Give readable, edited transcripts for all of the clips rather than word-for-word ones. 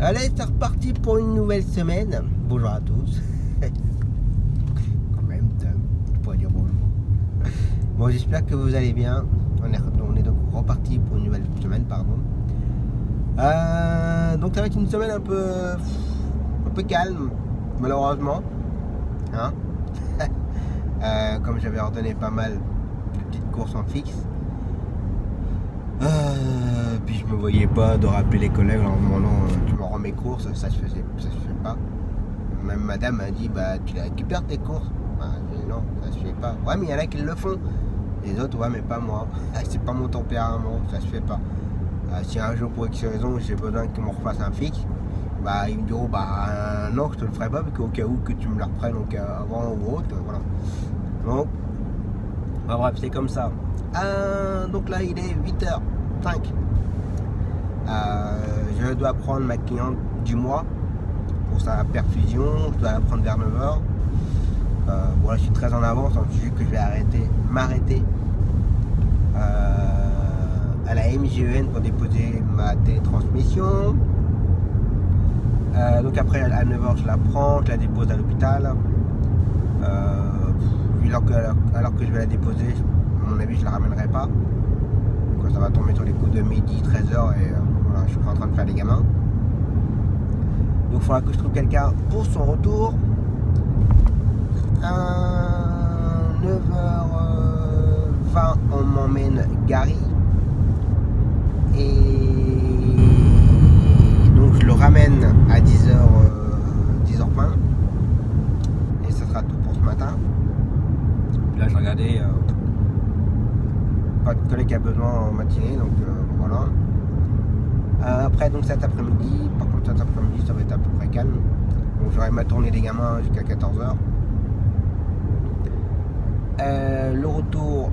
Allez, c'est reparti pour une nouvelle semaine. Bonjour à tous. Quand même, je pourrais dire bonjour. Bon, j'espère que vous allez bien. On est donc reparti pour une nouvelle semaine, pardon. Donc ça va être une semaine un peu calme, malheureusement. Hein. Comme j'avais ordonné pas mal de petites courses en fixe. Puis je me voyais pas de rappeler les collègues en me demandant tu me rends mes courses, ça se fait pas. Même madame m'a dit bah tu récupères tes courses. Bah, non, ça se fait pas. Ouais, mais il y en a qui le font. Les autres ouais, mais pas moi. C'est pas mon tempérament, ça se fait pas. Si un jour pour X raison j'ai besoin qu'ils me refassent un fixe, bah ils me diront bah non, je te le ferai pas parce qu'au cas où que tu me la reprennes avant ou autre, voilà. Donc bah, bref, c'est comme ça. Donc là il est 8h05. Je dois prendre ma cliente du mois pour sa perfusion. Je dois la prendre vers 9h. Bon là je suis très en avance, hein, vu que je vais m'arrêter à la MGEN pour déposer ma télétransmission. Donc après à 9h je la prends, je la dépose à l'hôpital. Alors que je vais la déposer, à mon avis je la ramènerai pas. Donc ça va tomber sur les coups de midi, 13h et voilà, je suis en train de faire les gamins. Donc il faudra que je trouve quelqu'un pour son retour. 9h20 on m'emmène Gary. Et donc je le ramène à 10h20. Et ça sera tout pour ce matin. Là j'ai regardé pas de collègue qui a besoin en matinée, donc voilà. Après donc cet après-midi, par contre cet après-midi ça va être à peu près calme. Donc j'aurai ma tournée des gamins jusqu'à 14h. Le retour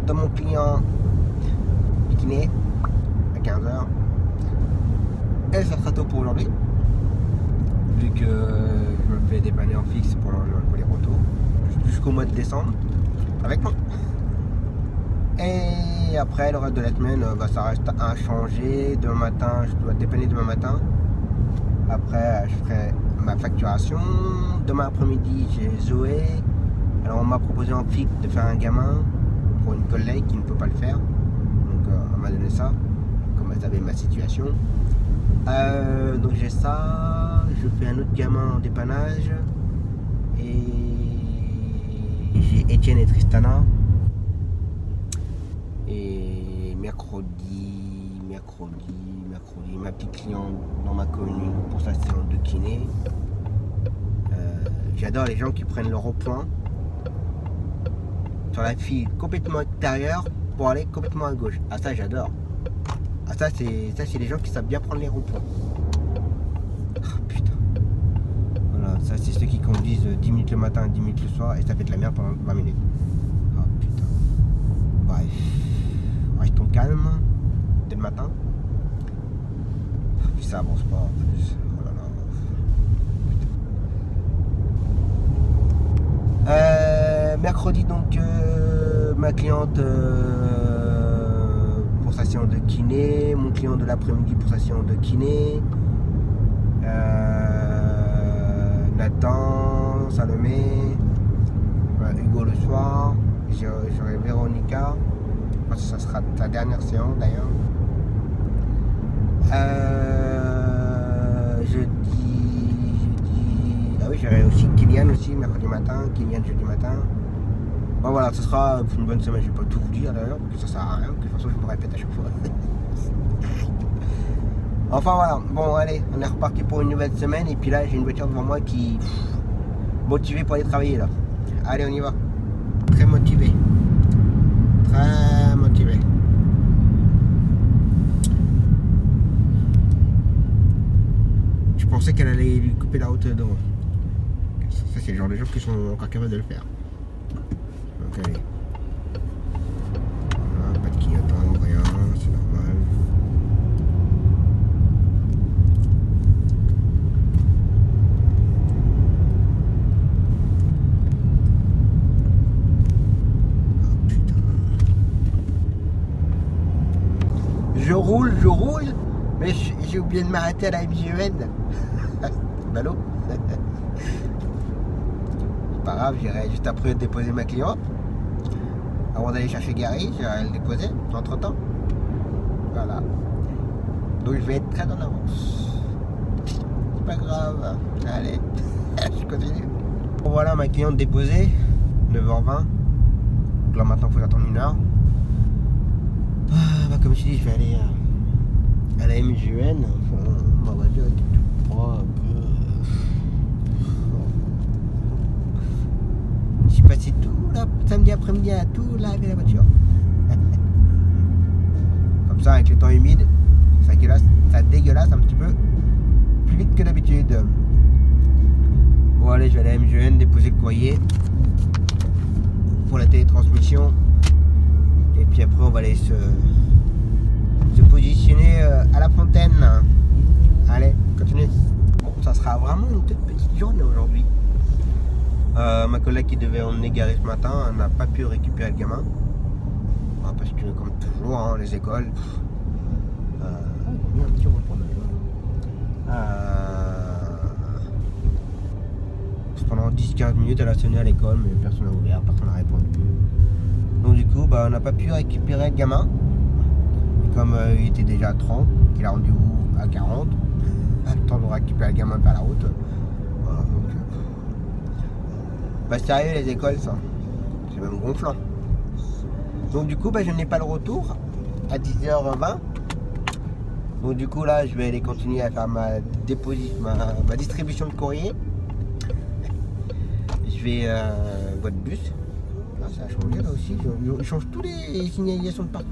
de mon client du kiné à 15h. Et ça sera tout pour aujourd'hui. Vu que je me fais dépanner en fixe pour les retours. Jusqu'au mois de décembre. Avec moi. Et après le reste de la semaine, bah, ça reste inchangé. Demain matin, je dois dépanner demain matin. Après, je ferai ma facturation. Demain après-midi, j'ai Zoé. Alors on m'a proposé en fixe de faire un gamin pour une collègue qui ne peut pas le faire. Donc on m'a donné ça, comme elle savait ma situation. Donc j'ai ça. Je fais un autre gamin en dépannage. Et j'ai Étienne et Tristana. Et mercredi, ma petite cliente dans ma commune pour sa séance de kiné. J'adore les gens qui prennent le rond-point sur la file complètement extérieure pour aller complètement à gauche. Ah ça j'adore. Ah ça c'est les gens qui savent bien prendre les ronds-points. Ah putain. Voilà, ça c'est ceux qui conduisent 10 minutes le matin, 10 minutes le soir et ça fait de la merde pendant 20 minutes. Ah putain. Bref. Restons calmes dès le matin. Puis ça avance pas en plus. Oh là là. Mercredi donc ma cliente pour sa séance de kiné, mon client de l'après-midi pour sa séance de kiné, Nathan, Salomé, Hugo le soir, j'aurai Véronica. Ça sera ta dernière séance d'ailleurs. Jeudi. Ah oui, j'aurai aussi Kylian aussi, mercredi matin, Kylian jeudi matin. Bon voilà, ce sera une bonne semaine, je vais pas tout vous dire d'ailleurs, parce que ça sert à rien, de toute façon je me répète à chaque fois. Enfin voilà, bon allez, on est reparti pour une nouvelle semaine et puis là j'ai une voiture devant moi qui motivée pour aller travailler là. Allez, on y va. Très motivé. Très motivé. Je pensais qu'elle allait lui couper la route devant. Ça c'est le genre de gens qui sont encore capables de le faire. Donc allez. Voilà, pas de clignotant, rien, c'est normal. Je roule, mais j'ai oublié de m'arrêter à la MJN. Ballot. C'est pas grave, j'irai juste après déposer ma cliente. Avant d'aller chercher Gary, j'irai le déposer entre temps. Voilà. Donc je vais être très en avance. C'est pas grave. Allez, je continue. Bon, voilà ma cliente déposée, 9h20. Donc là maintenant il faut que j'attende 1 heure. Bah, comme je dis, je vais aller à la MJN. Enfin, ma voiture était tout propre. J'ai passé tout là, samedi après-midi à tout laver la voiture. Comme ça, avec le temps humide, ça dégueulasse un petit peu plus vite que d'habitude. Bon, allez, je vais aller à la MJN déposer le courrier pour la télétransmission. Et puis après, on va aller se positionner à la fontaine. Allez, continue. Bon, ça sera vraiment une toute petite journée aujourd'hui. Ma collègue qui devait emmener Gary ce matin n'a pas pu récupérer le gamin. Parce que, comme toujours, hein, les écoles. Il y a un petit repos pendant 10-15 minutes, elle a sonné à l'école, mais personne n'a ouvert, personne n'a répondu. Donc du coup, bah, on n'a pas pu récupérer le gamin. Et comme il était déjà à 30, qu'il a rendez-vous à 40, le temps de récupérer le gamin par la route. Voilà, donc, bah sérieux les écoles, ça. C'est même gonflant. Donc du coup, bah, je n'ai pas le retour à 10h20. Donc du coup là, je vais aller continuer à faire ma distribution de courrier. Je vais boîte bus. Là, ça a changé là aussi. Je change tous les signalisations de partout.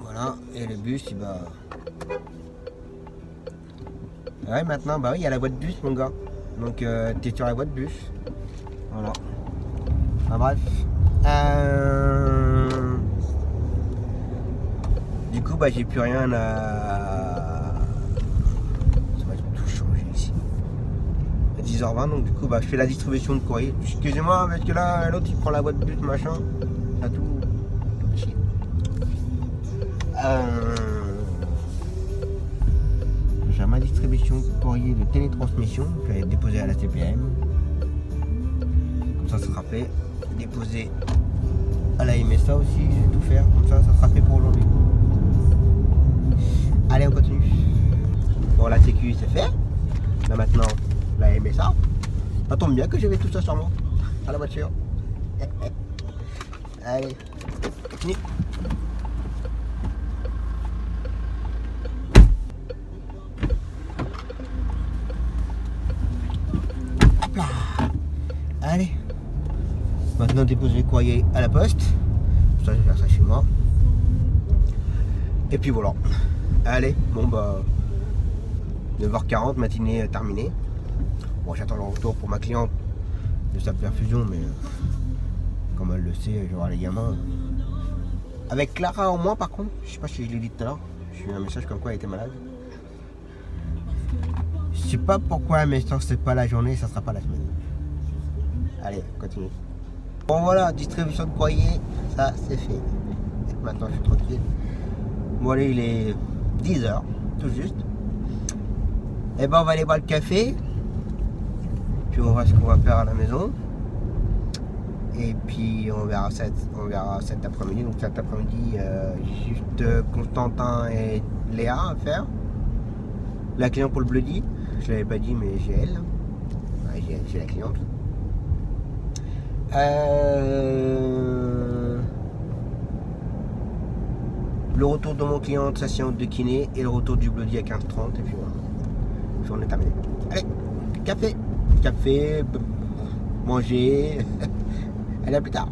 Voilà. Et le bus, il va. Ouais, maintenant, bah oui, il y a la boîte bus, mon gars. Donc, t'es sur la boîte bus. Voilà. Enfin, bref. Du coup, bah, j'ai plus rien à. Ça va tout changer ici. À 10h20, donc du coup, bah, je fais la distribution de courrier. Excusez-moi, parce que là, l'autre, il prend la boîte bus, machin. Ça tout chier. J'ai ma distribution de courrier de télétransmission. Je vais déposer à la CPM. Comme ça sera fait. Déposer à la MSA aussi, je vais tout faire. Comme ça sera fait pour aujourd'hui. Allez, on continue. Bon, la sécu c'est fait. Là maintenant, la MSA. Ça tombe bien que j'avais tout ça sur moi. À la voiture. Allez, continue. Hop là. Allez. Maintenant déposer le courrier à la poste. Ça, je vais faire ça chez moi. Et puis voilà. Allez, bon bah 9h40, matinée terminée. Bon, j'attends le retour pour ma cliente de sa perfusion, mais comme elle le sait, j'aurai les gamins. Avec Clara au moins, par contre, je sais pas si je l'ai dit tout à l'heure, j'ai eu un message comme quoi elle était malade. Je sais pas pourquoi, mais tant que c'est pas la journée, ça sera pas la semaine. Allez, continue. Bon voilà, distribution de courrier, ça c'est fait. Maintenant je suis tranquille. Bon allez, il est 10h, tout juste. Et ben on va aller boire le café. Puis on verra ce qu'on va faire à la maison. Et puis on verra cet après-midi. Donc cet après-midi, juste Constantin et Léa à faire. La cliente pour le Bloody, je l'avais pas dit mais j'ai elle. Ouais, j'ai la cliente. le retour de mon client de sa séance de kiné et le retour du bloody à 15h30 et puis voilà. Puis on est terminé. Allez, café, manger. Allez, à plus tard.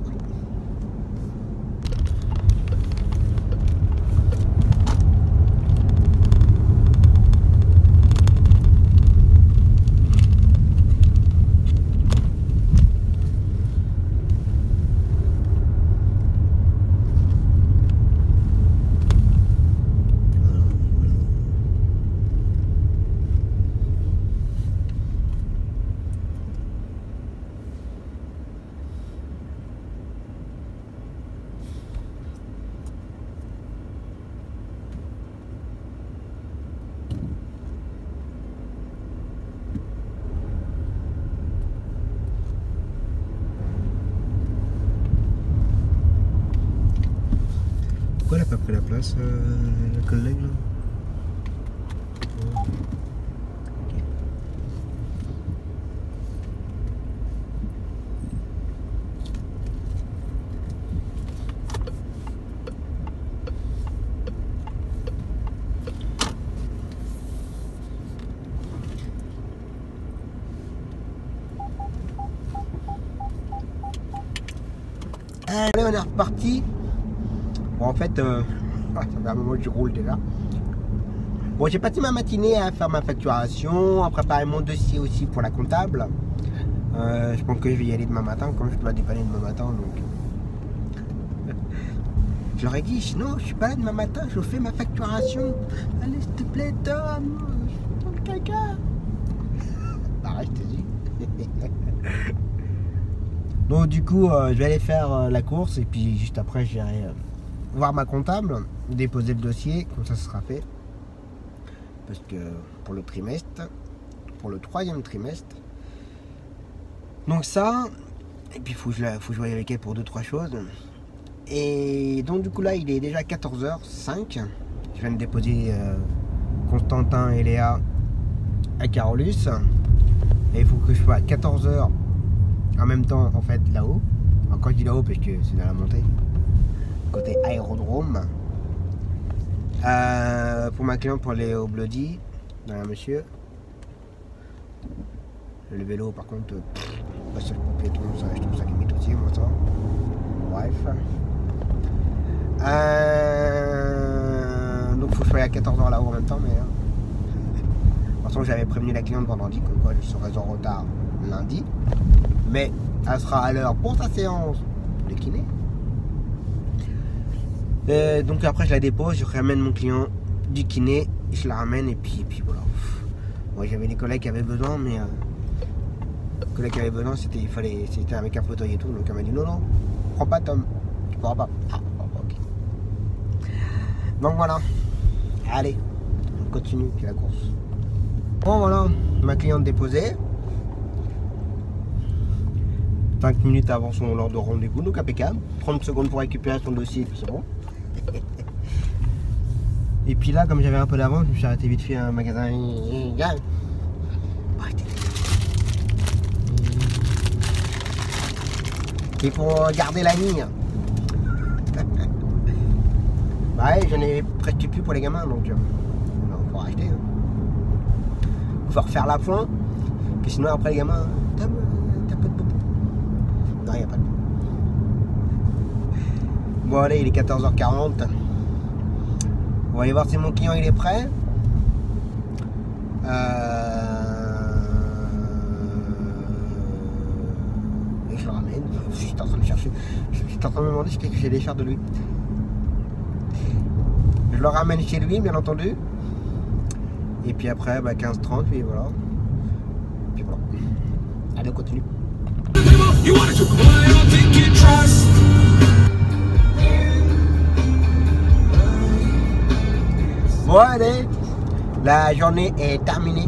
Pourquoi elle a pas pris la place, le collègue là? Allez, on est reparti. Bon, en fait, ça fait un moment que je roule déjà. Bon, j'ai passé ma matinée à faire ma facturation, à préparer mon dossier aussi pour la comptable. Je pense que je vais y aller demain matin, comme je dois dépanner demain matin. Donc... je leur ai dit, non, je suis pas là demain matin, je fais ma facturation. Allez, s'il te plaît, Tom, je suis dans le caca. Pareil, je te dis. Donc du coup, je vais aller faire la course et puis juste après, j'irai voir ma comptable, déposer le dossier, comme ça, ce sera fait. Parce que pour le trimestre, pour le 3e trimestre. Donc ça, et puis faut que je voie avec elle pour 2-3 choses. Et donc du coup là, il est déjà 14h05. Je viens de déposer Constantin et Léa à Carolus. Et il faut que je sois à 14h en même temps en fait là-haut. Quand je dis là-haut parce que c'est dans la montée. Côté aérodrome. Pour ma cliente pour aller au Bloody, dans un monsieur. Le vélo par contre, passer le piéton, ça, je trouve ça limite aussi, moi ça. Bref. Donc faut que je sois à 14h là-haut en même temps, mais de toute façon j'avais prévenu la cliente vendredi, comme quoi je serais en retard lundi. Mais elle sera à l'heure pour sa séance de kiné. Donc après je la dépose, je ramène mon client du kiné, je la ramène et puis voilà. Moi j'avais des collègues qui avaient besoin, mais c'était avec un fauteuil et tout, donc elle m'a dit non, prends pas Tom, tu pourras pas. Ah, ok. Donc voilà, allez, on continue la course. Bon voilà, ma cliente déposée. 5 minutes avant son heure de rendez-vous, donc impeccable. 30 secondes pour récupérer son dossier et puis c'est bon. Et puis là, comme j'avais un peu d'avance, je me suis arrêté vite fait à un magasin. Et pour garder la ligne. Bah ouais, j'en ai presque plus pour les gamins, donc faut racheter. Faut refaire la pointe, que sinon après les gamins, t'as pas de popo. Non, il n'y a pas de popo. Bon allez, il est 14h40. On va aller voir si mon client il est prêt. Et je le ramène. Je suis en train de chercher. Je suis en train de me demander ce que j'allais faire de lui. Je le ramène chez lui, bien entendu. Et puis après, 15h30, puis voilà. Puis voilà. Allez, on continue. Bon allez, la journée est terminée.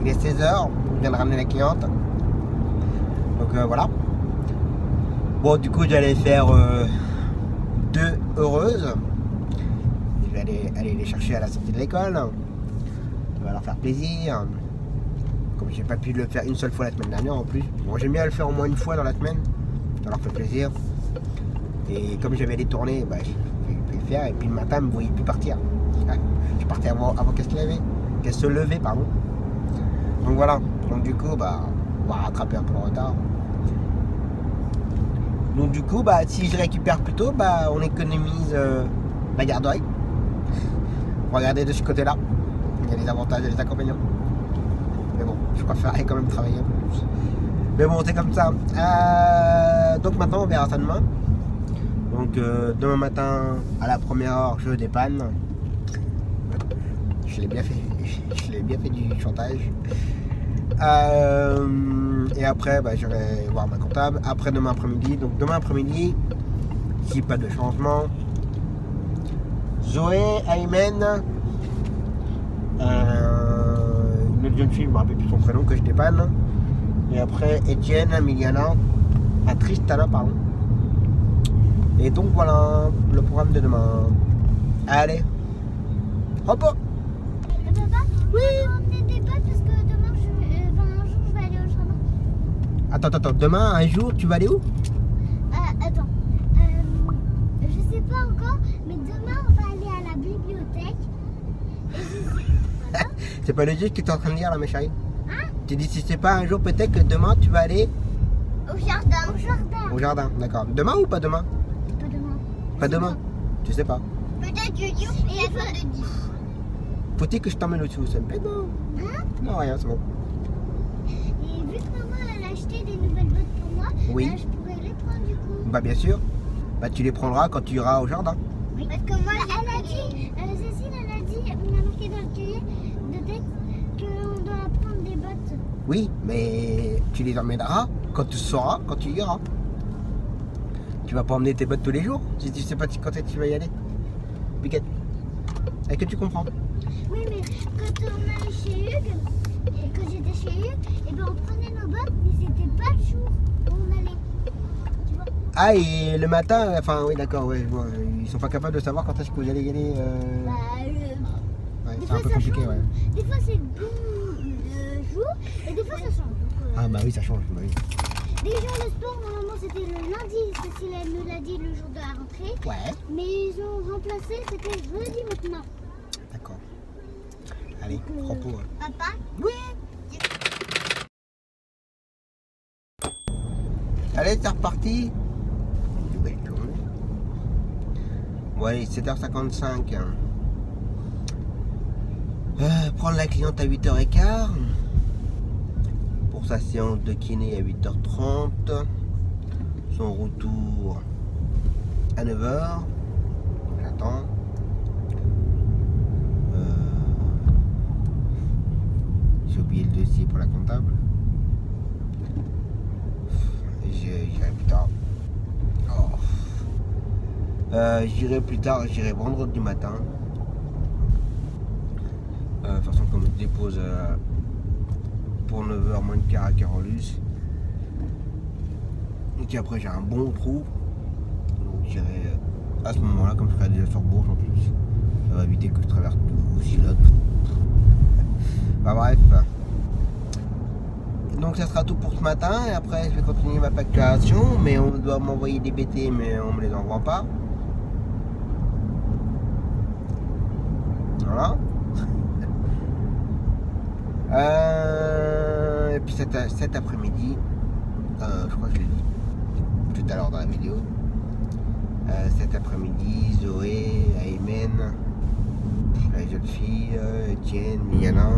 Il est 16h, je viens de ramener la cliente. Donc voilà. Bon du coup j'allais faire 2 heureuses. Je vais aller les chercher à la sortie de l'école. Ça va leur faire plaisir. Comme j'ai pas pu le faire une seule fois la semaine dernière en plus. Bon j'aime bien le faire au moins une fois dans la semaine. Ça leur fait plaisir. Et comme j'avais des tournées, faire. Et puis le matin, elle me voyait plus partir. Je partais avant qu'elle se levait, pardon. Donc voilà. Donc du coup, bah, on va rattraper un peu le retard. Donc du coup, bah, si je récupère plus tôt, bah, on économise la garderie. Regardez de ce côté-là. Il y a les avantages et les inconvénients. Mais bon, je préférerais quand même travailler un peu plus. Mais bon, c'est comme ça. Donc maintenant, on verra ça demain. Donc demain matin, à la première heure, je dépanne. Je l'ai bien fait. Je l'ai bien fait du chantage. Et après, bah, je vais voir ma comptable. Après demain après-midi. Donc demain après-midi, si pas de changement, Zoé, Aymen, une autre jeune fille, je me rappelle plus son prénom, que je dépanne. Et après Etienne, Miliana, Tristana, pardon. Et donc voilà le programme de demain. Allez, hop! Papa, oui. Je vais emmener des potes parce que demain, un jour, je vais aller au jardin. Attends, demain, un jour, tu vas aller où? Attends, je sais pas encore, mais demain, on va aller à la bibliothèque. Voilà. C'est pas le jeu que tu es en train de lire là, ma chérie? Hein? Tu dis si c'est pas un jour, peut-être que demain, tu vas aller Au jardin. Au jardin. au jardin, d'accord. Demain ou pas demain? Pas demain. Pas demain? Tu sais pas. Peut-être YouTube et la fin de 10. Faut-il que je t'emmène au-dessous? Ça me plaît, non? Hein? Non, rien, c'est bon. Et vu que maman elle a acheté des nouvelles bottes pour moi, Oui. je pourrais les prendre du coup. Bah bien sûr. Bah tu les prendras quand tu iras au jardin. Oui. Parce que moi, elle a dit, Cécile, elle a dit, on a marqué dans le cahier de texte qu'on doit prendre des bottes. Oui, mais tu les emmèneras quand tu sauras, quand tu iras. Tu vas pas emmener tes bottes tous les jours si tu sais pas quand est-ce que tu vas y aller. Piquette. Est-ce que tu comprends? Oui, mais quand on allait chez Hugues, et que j'étais chez Hugues, et ben on prenait nos bottes, mais c'était pas le jour où on allait. Tu vois? Ah, et le matin, enfin oui d'accord, ouais, je vois, ils sont pas capables de savoir quand est-ce que vous allez y aller. Bah, Ouais, des c'est un fois peu ça compliqué, change. ouais. Des fois c'est le jour, et des fois ça change. Donc, Ah bah oui, ça change, bah oui. déjà le sport, normalement c'était le lundi, Cécile elle nous l'a dit le jour de la rentrée. Ouais. Mais ils ont remplacé, c'était jeudi maintenant. D'accord. Allez, repos. Hein. Papa? Oui. Allez, c'est reparti. Une nouvelle journée. Bon allez, 7h55. Prendre la cliente à 8h15. Pour sa séance de kiné à 8h30. Son retour à 9h. J'attends. J'ai oublié le dossier pour la comptable. J'irai plus tard. Oh. J'irai plus tard, j'irai vendredi matin. De toute façon, comme je dépose pour 9h moins de quart à Carolus. Et puis après, j'ai un bon trou. Donc j'irai à ce moment-là, comme je serai déjà sur Bourges en plus. Ça va éviter que je traverse tout Gilotte. Bah bref. Donc ça sera tout pour ce matin. Et après, je vais continuer ma facturation. Mais on doit m'envoyer des BT, mais on me les envoie pas. Voilà. Et puis cet après-midi, je crois que je l'ai dit tout à l'heure dans la vidéo. Cet après-midi, Zoé, Aymen, la jeune fille, Etienne, Miliana,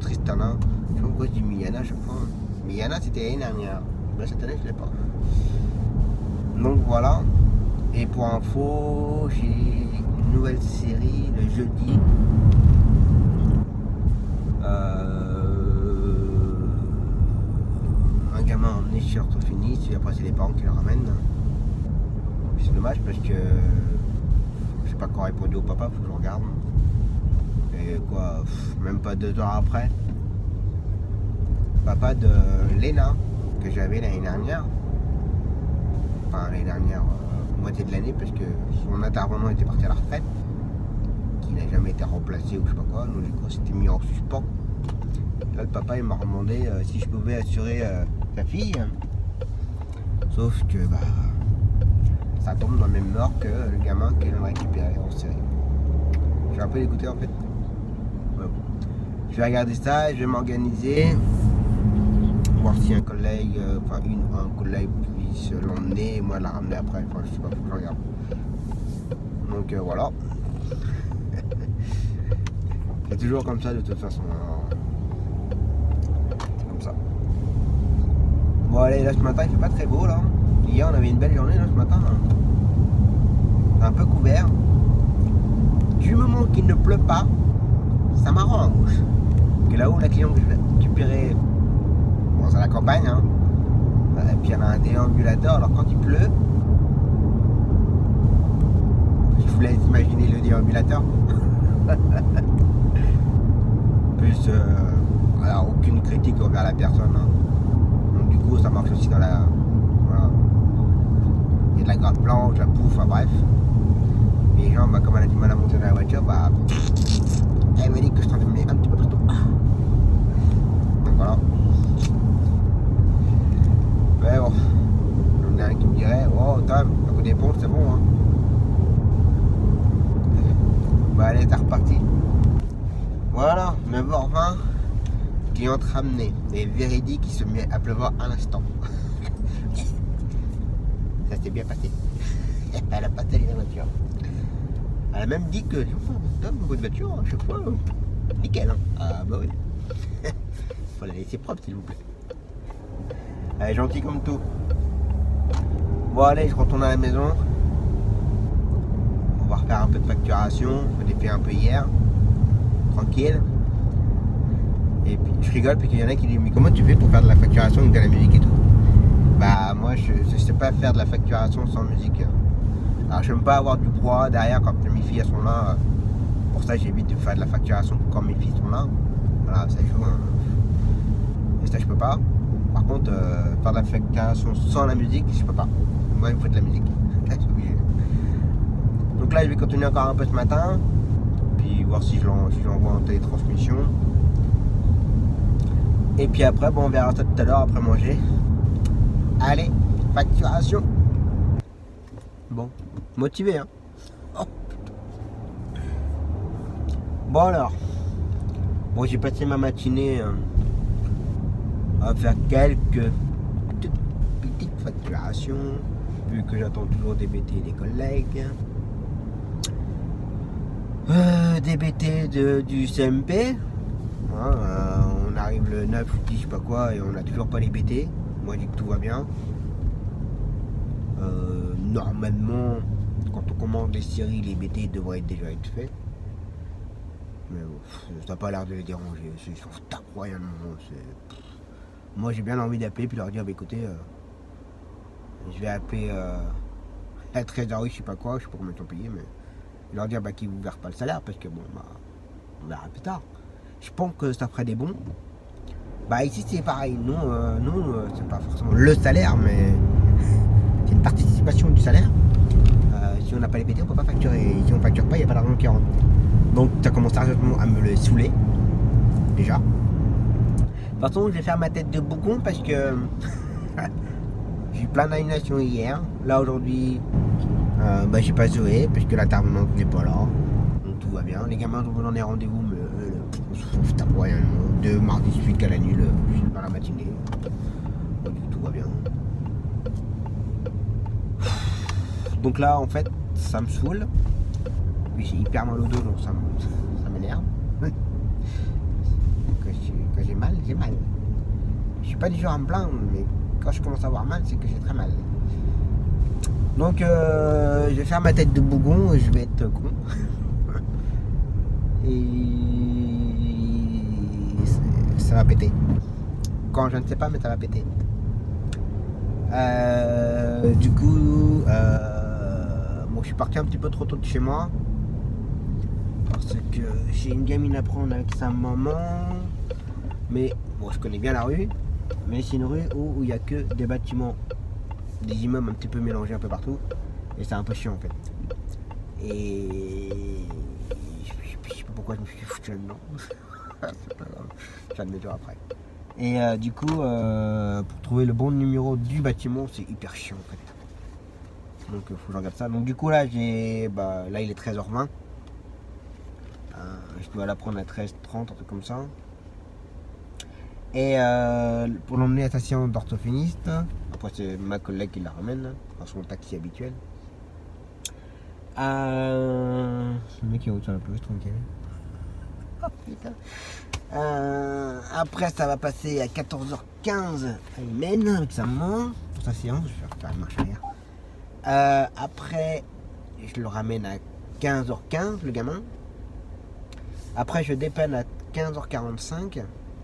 Tristana. Je sais pas pourquoi je dis Miliana à chaque fois. Miliana c'était l'année dernière. Mais cette année je l'ai pas. Donc voilà. Et pour info, j'ai une nouvelle série le jeudi. Un gamin emmené chez orthophoniste et après c'est les parents qui le ramènent. C'est dommage parce que je sais pas quand répondu au papa, faut que je regarde. Et quoi, même pas 2 heures après, papa de Léna que j'avais l'année dernière. Enfin l'année dernière, moitié de l'année parce que son intervenant était parti à la retraite, qui n'a jamais été remplacé ou je sais pas quoi, donc du coup c'était mis en suspens. Là le papa il m'a demandé si je pouvais assurer sa fille, sauf que bah ça tombe dans le même mort que le gamin qui vient de récupérer en série. Je suis un peu dégoûté en fait. Ouais. Je vais regarder ça, je vais m'organiser. Voir si un collègue, un collègue puisse l'emmener et moi la ramener après. Enfin, je sais pas, faut que je regarde. Donc voilà. C'est toujours comme ça de toute façon. C'est comme ça. Bon allez, là ce matin il fait pas très beau là. Hier on avait une belle journée là ce matin. Un peu couvert. Du moment qu'il ne pleut pas, ça m'arrange. Que là où la cliente que je vais récupérer, bon c'est à la campagne hein. Et puis elle a un déambulateur, alors quand il pleut, je vous laisse imaginer le déambulateur. Plus alors, aucune critique envers la personne. Hein. Donc du coup ça marche aussi dans la. Voilà. Il y a de la grappe blanche, de la bouffe, enfin bref. Et les gens, bah, comme elle a du mal à monter dans la voiture, bah elle m'a dit que je t'en emmenais un petit peu partout. Donc voilà. Mais bon. Il y en a un qui me dirait, oh Tom, un coup d'éponge c'est bon hein. Bah allez, t'es reparti. Voilà, 9h20, cliente ramenée. Et véridique qui se met à pleuvoir à l'instant. Ça s'est bien passé. Elle a pas télé la voiture. Elle a même dit que Tom, votre voiture, à chaque fois, nickel. Hein. Ah bah oui. Faut la laisser propre s'il vous plaît. Elle est gentille comme tout. Bon allez, je retourne à la maison. On va refaire un peu de facturation. Je l'ai fait un peu hier. Tranquille. Et puis je rigole parce qu'il y en a qui disent mais comment tu fais pour faire de la facturation avec de la musique et tout. Bah moi je sais pas faire de la facturation sans musique. Alors j'aime pas avoir du brouhaha derrière quand mes filles sont là. Pour ça j'évite de faire de la facturation quand mes filles sont là. Voilà, ça joue. Hein. Et ça je peux pas. Par contre faire de la facturation sans la musique, je peux pas. Moi il me faut de la musique. C'est obligé. Donc là je vais continuer encore un peu ce matin. Puis voir si je l'envoie en télétransmission. Et puis après, bon, on verra ça tout à l'heure après manger. Allez, facturation. Bon, motivé hein. Oh. Bon alors. Bon, j'ai passé ma matinée à faire quelques petites facturations. Vu que j'attends toujours des BT des collègues. Des BT du CMP. Hein, on arrive le 9 ou 10, je sais pas quoi, et on n'a toujours pas les BT. Moi je dis que tout va bien. Normalement, quand on commande les séries, les BT devraient déjà être faits. Mais bon, ça n'a pas l'air de les déranger. Ils s'en tapent royalement. Moi j'ai bien envie d'appeler puis leur dire bah, écoutez, je vais appeler la trésorerie, je sais pas quoi, je sais pas combien ils sont payés, mais leur dire bah, qu'ils ne vous versent pas le salaire parce que bon, bah, on verra plus tard. Je pense que ça ferait des bons. Bah ici c'est pareil, nous c'est pas forcément le salaire, mais c'est une participation du salaire. Si on n'a pas les BT, on peut pas facturer. Et si on facture pas, il n'y a pas d'argent qui rentre. Donc ça commence sérieusement à me le saouler. Déjà. De toute façon, je vais faire ma tête de bougon parce que j'ai eu plein d'annulations hier. Là aujourd'hui, bah, j'ai pas Zoé parce que l'intervenante n'est pas là. Donc tout va bien. Les gamins ont donné rendez-vous, mais on se fout à royalement. De mardi suite qu'à la nuit, dans la matinée. Donc tout va bien. Donc là, en fait, ça me saoule. Puis j'ai hyper mal au dos, donc ça m'énerve. Quand j'ai mal, j'ai mal. Je suis pas du genre à me plaindre, mais quand je commence à avoir mal, c'est que j'ai très mal. Donc je vais faire ma tête de bougon, je vais être con. Et ça va péter. Quand je ne sais pas, mais ça va péter. Du coup, bon, je suis parti un petit peu trop tôt de chez moi. Parce que j'ai une gamine à prendre avec sa maman. Mais bon, je connais bien la rue. Mais c'est une rue où il n'y a que des bâtiments, des immeubles un petit peu mélangés un peu partout. Et c'est un peu chiant en fait. Et je sais pas pourquoi je me suis foutu là-dedans. C'est pas grave, je vais le mettre après. Et du coup, pour trouver le bon numéro du bâtiment, c'est hyper chiant en fait. Donc il faut que je regarde ça. Donc du coup là là il est 13h20. Je dois la prendre à 13h30, un truc comme ça. Et pour l'emmener à la station d'orthophoniste, après c'est ma collègue qui la ramène, dans son taxi habituel. Le mec qui roule sur la pelouse tranquille. Oh, putain. Après ça va passer à 14h15 à Imen avec sa maman pour sa séance, je vais faire une marche arrière. Après je le ramène à 15h15 le gamin. Après je dépanne à 15h45.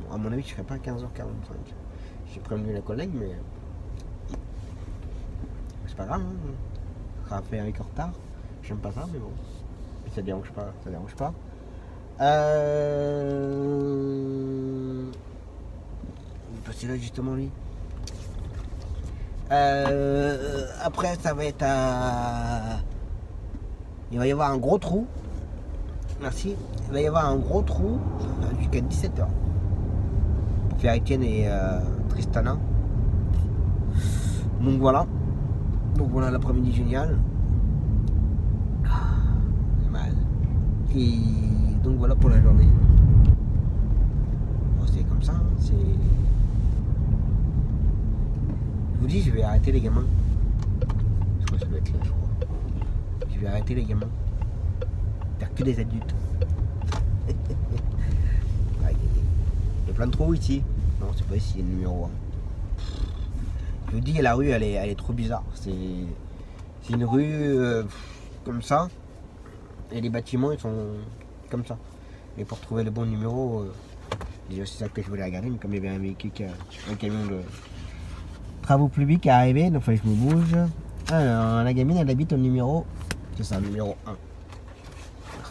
Bon, à mon avis je ferai pas à 15h45. J'ai prévenu la collègue mais c'est pas grave, hein. Ça sera fait avec en retard. J'aime pas ça mais bon. Ça dérange pas, ça dérange pas. C'est là justement lui. Après ça va être à... Il va y avoir un gros trou. Merci. Il va y avoir un gros trou jusqu'à 17h. Pour faire Etienne et Tristana. Donc voilà. Donc voilà l'après-midi génial. C'est mal. Et donc voilà pour la journée. Bon, c'est comme ça, hein, c'est... Je vous dis, je vais arrêter les gamins. Je crois que ça doit être là, je crois. Je vais arrêter les gamins. Faire que des adultes. Il y a plein de trous ici. Non, c'est pas ici, le numéro 1. Je vous dis, la rue, elle est trop bizarre. C'est une rue comme ça. Et les bâtiments, ils sont comme ça. Et pour trouver le bon numéro, déjà c'est ça que je voulais regarder, mais comme il y avait un véhicule, un camion de travaux publics qui est arrivé, donc il fallait que je me bouge. Alors, la gamine, elle habite au numéro, c'est ça, numéro 1. Alors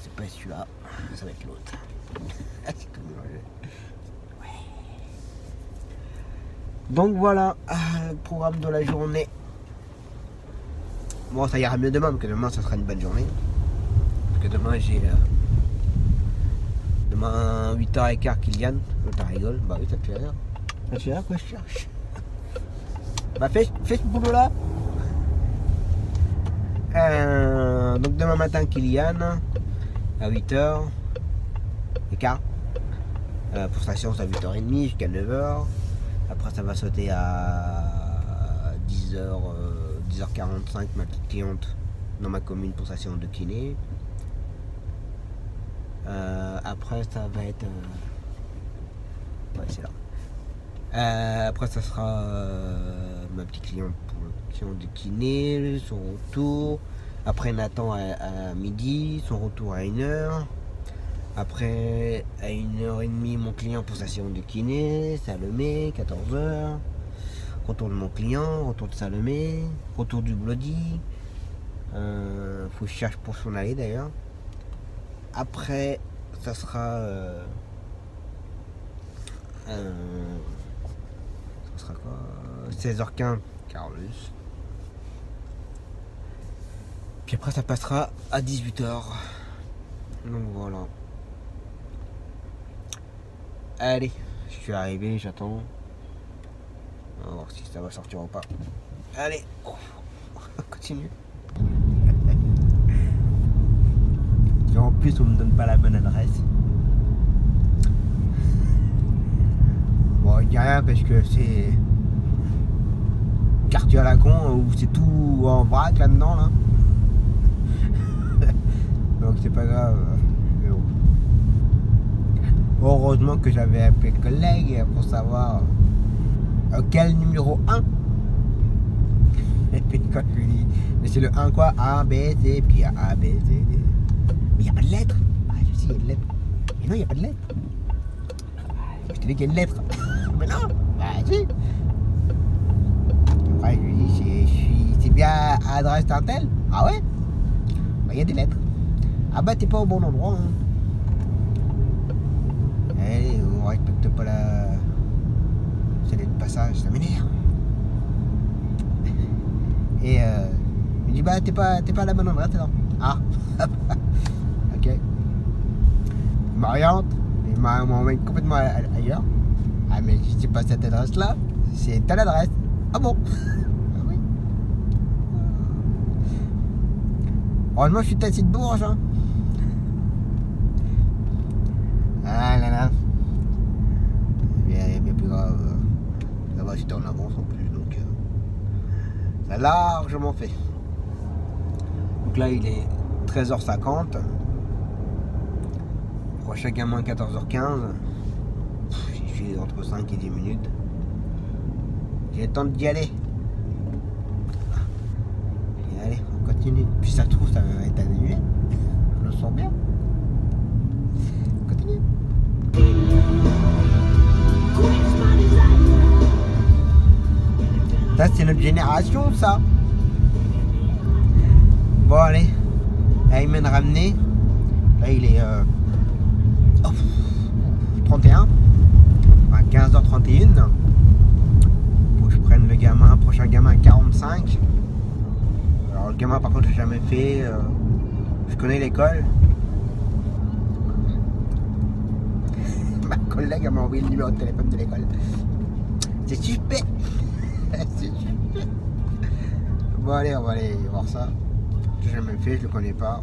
c'est pas celui-là, ça va être l'autre. C'est tout mélangé. Ouais. Donc voilà, le programme de la journée. Bon, ça ira mieux demain, parce que demain, ça sera une bonne journée. Parce que demain, j'ai... Demain, 8h15, Kylian. T'as rigole. Bah oui, ça te fait rire. Ça te fait rire, quoi, je cherche. Bah, fais ce boulot-là. Donc, demain matin, Kylian. À 8h15. Pour sa séance à 8h30 jusqu'à 9h. Après, ça va sauter à 10h45, ma petite cliente dans ma commune pour sa séance de kiné. Après ça va être ouais, c'est là. Après ça sera ma petite cliente pour la séance de kiné, son retour. Après Nathan à midi, son retour à 1h. Après à 1h30 mon client pour sa séance de kiné, Salomé, 14h. Retour de mon client, retour de Salomé, retour du Bloody. Faut que je cherche pour s'en aller d'ailleurs. Après, ça sera quoi 16h15, Carlos. Puis après, ça passera à 18h. Donc voilà. Allez, je suis arrivé, j'attends. On va voir si ça va sortir ou pas. Allez, on continue. Et en plus, on me donne pas la bonne adresse. Bon, il n'y a rien parce que c'est quartier à la con où c'est tout en vrac là-dedans là. Donc c'est pas grave. Mais bon. Heureusement que j'avais appelé le collègue pour savoir quel numéro 1. Et puis quand je lui dis, mais c'est le 1 quoi, A, B, C, puis il y a A, B, C, D. Mais il n'y a pas de lettre. Ah, je sais, il y a une lettre. Mais non, il n'y a pas de lettre. Je te dis qu'il y a une lettre. Mais non, bah si. Après, je lui dis, c'est bien à adresse d'un tel. Ah ouais. Bah, il y a des lettres. Ah bah, t'es pas au bon endroit. Hein. Allez, on respecte pas la... C'est le passage, ça m'énerve. Et il dit, bah, t'es pas à la bonne adresse, alors. Ah. Ok. Il m'oriente, il m'emmène complètement ailleurs. Ah mais c'est pas cette adresse là, c'est telle adresse. Ah bon. Ah oui. Heureusement, je suis assis de Bourges. Hein. Ah là là. Mais plus grave. Là-bas, j'étais en avance en plus. Donc, ça a largement fait. Donc là, il est 13h50. Prochain gamin 14h15. J'y suis entre 5 et 10 minutes. J'ai le temps d'y aller. Et allez, on continue. Puis ça se trouve, ça va être annulé. Je le sens bien. On continue. Ça, c'est notre génération, ça. Bon, allez. Ayman ramené. Là, il est 31. Enfin, 15h31. Faut que je prenne le gamin, prochain gamin à 45. Alors, le gamin, par contre, j'ai jamais fait. Je connais l'école. Ma collègue m'a envoyé le numéro de téléphone de l'école. C'est super. C'est super. Bon, allez, on va aller voir ça. J'ai jamais fait, je le connais pas.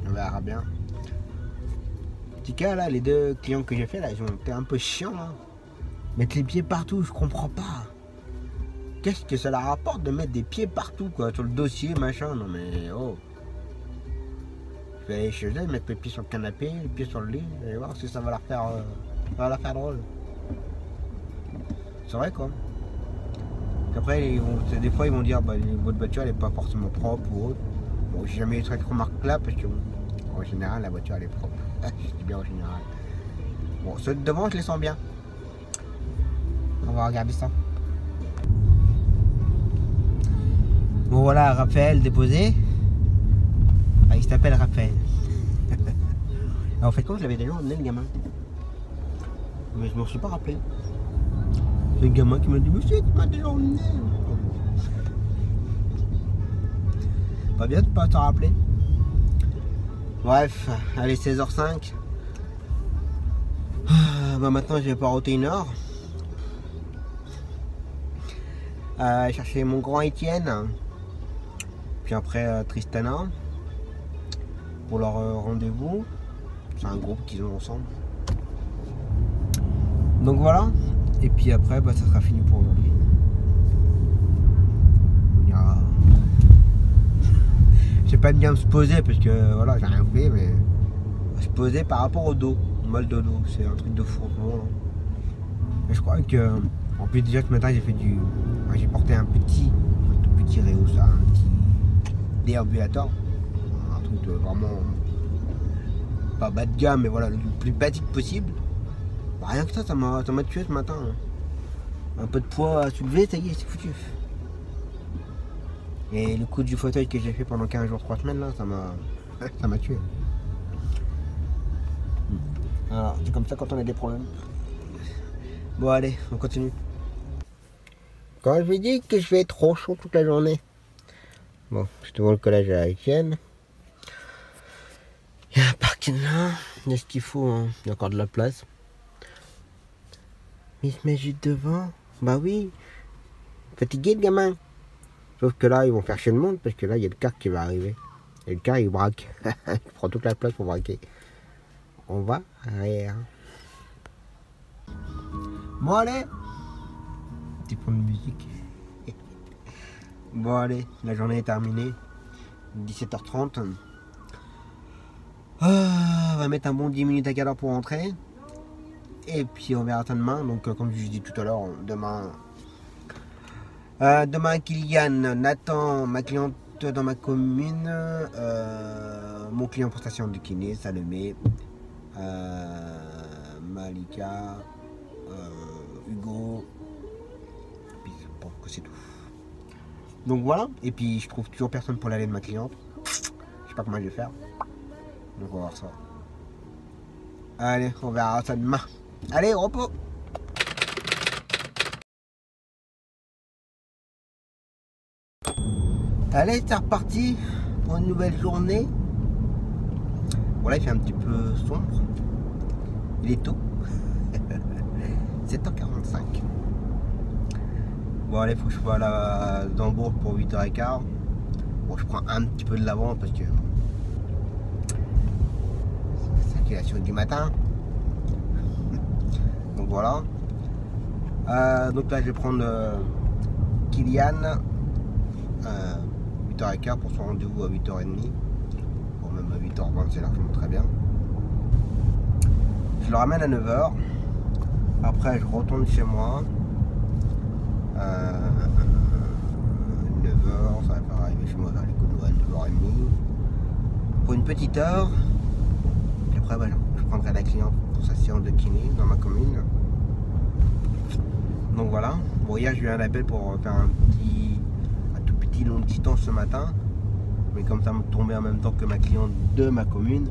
On verra bien. Petit cas là, les deux clients que j'ai fait là, ils ont été un peu chiants là. Mettre les pieds partout, je comprends pas. Qu'est-ce que ça leur rapporte de mettre des pieds partout quoi, sur le dossier, machin, non mais oh. Je vais aller chez eux, mettre les pieds sur le canapé, les pieds sur le lit, et voir si ça va leur faire drôle. C'est vrai quoi. Après, des fois ils vont dire bah, votre voiture elle est pas forcément propre ou autre. Bon, j'ai jamais eu cette remarque là parce que en général la voiture elle est propre. Je dis bien en général. Bon, ceux de devant je les sens bien. On va regarder ça. Bon voilà, Raphaël déposé. Ah, il s'appelle Raphaël. Alors, en fait, quand je l'avais déjà emmené le gamin. Mais je m'en suis pas rappelé. C'est le gamin qui m'a dit monsieur, tu m'as déjà emmené. Pas bien de pas t'en rappeler. Bref, allez 16h05. Bah maintenant je vais poireauter une heure. Chercher mon grand Étienne. Puis après Tristana. Pour leur rendez-vous. C'est un groupe qu'ils ont ensemble. Donc voilà. Et puis après bah, ça sera fini pour aujourd'hui. On ira. Je sais pas bien me se poser parce que voilà j'ai rien fait mais se poser par rapport au dos, mal de dos, c'est un truc de fou en ce moment. Mais je crois que en plus déjà ce matin j'ai fait j'ai porté un tout petit Réo, ça, un petit déambulateur, un truc de vraiment pas bas de gamme mais voilà le plus basique possible. Bah, rien que ça m'a tué ce matin. Un peu de poids à soulever, ça y est c'est foutu. Et le coup du fauteuil que j'ai fait pendant 15 jours, 3 semaines, là, ça m'a tué. Alors, c'est comme ça quand on a des problèmes. Bon, allez, on continue. Quand je lui dis que je vais être trop chaud toute la journée. Bon, je te vois le collège à Étienne. Il y a un parking là. Il y a ce qu'il faut, hein. Il y a encore de la place. Mais il se met juste devant. Bah oui. Fatigué le gamin. Sauf que là, ils vont faire chier le monde parce que là, il y a le car qui va arriver. Et le car, il braque. Il prend toute la place pour braquer. On va arrière. Bon, allez. Petit point de musique. Bon, allez. La journée est terminée. 17h30. On va mettre un bon 10 minutes à quart d'heure pour rentrer. Et puis, on verra ça demain. Donc, comme je vous dis tout à l'heure, demain... demain, Kylian, Nathan, ma cliente dans ma commune, mon client pour station de kiné, Salomé, Malika, Hugo, puis je pense que c'est tout. Donc voilà, et puis je trouve toujours personne pour l'aller de ma cliente. Je sais pas comment je vais faire. Donc on va voir ça. Allez, on verra ça demain. Allez, repos. Allez, c'est reparti pour une nouvelle journée. Bon là il fait un petit peu sombre. Il est tôt. 7h45. Bon allez, faut que je sois là dans le bourg pour 8h15. Bon, je prends un petit peu de l'avant parce que circulation du matin. Donc voilà. Donc là je vais prendre Kylian 8h15 pour son rendez-vous à 8h30. Bon, même à 8h20 c'est largement très bien. Je le ramène à 9h. Après je retourne chez moi. 9h, ça va faire arriver chez moi vers les coups de Noël, 9h30. Pour une petite heure. Puis après je prendrai la cliente pour sa séance de kiné dans ma commune. Donc voilà. Bon, hier j'ai eu un appel pour faire un tout petit long distance ce matin. Mais comme ça me tombait en même temps que ma cliente de ma commune,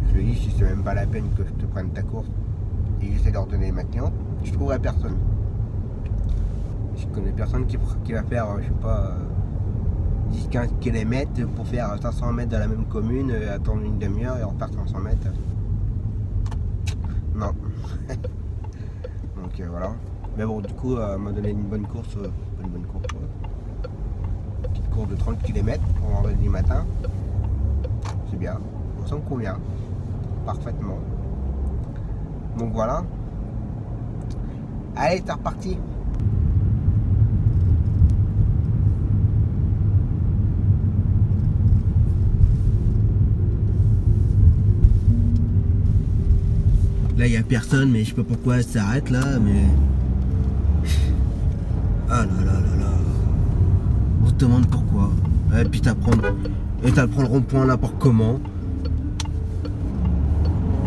je lui ai dit si c'est même pas la peine que je te prenne ta course et j'essaie d'ordonner ma cliente, je trouverai personne. Je connais personne qui va faire, je sais pas, 10-15 km pour faire 500 mètres dans la même commune, attendre une demi-heure et repartir 500 mètres. Non. Donc voilà. Mais bon, du coup, elle m'a donné une bonne course, une petite course de 30 km pour vendredi matin. C'est bien, ça me convient parfaitement. Donc voilà. Allez, c'est reparti. Là, il n'y a personne, mais je sais pas pourquoi elle s'arrête là, mais... Ah là là là là. On se demande pourquoi. Et puis t'as prendre le rond-point n'importe comment.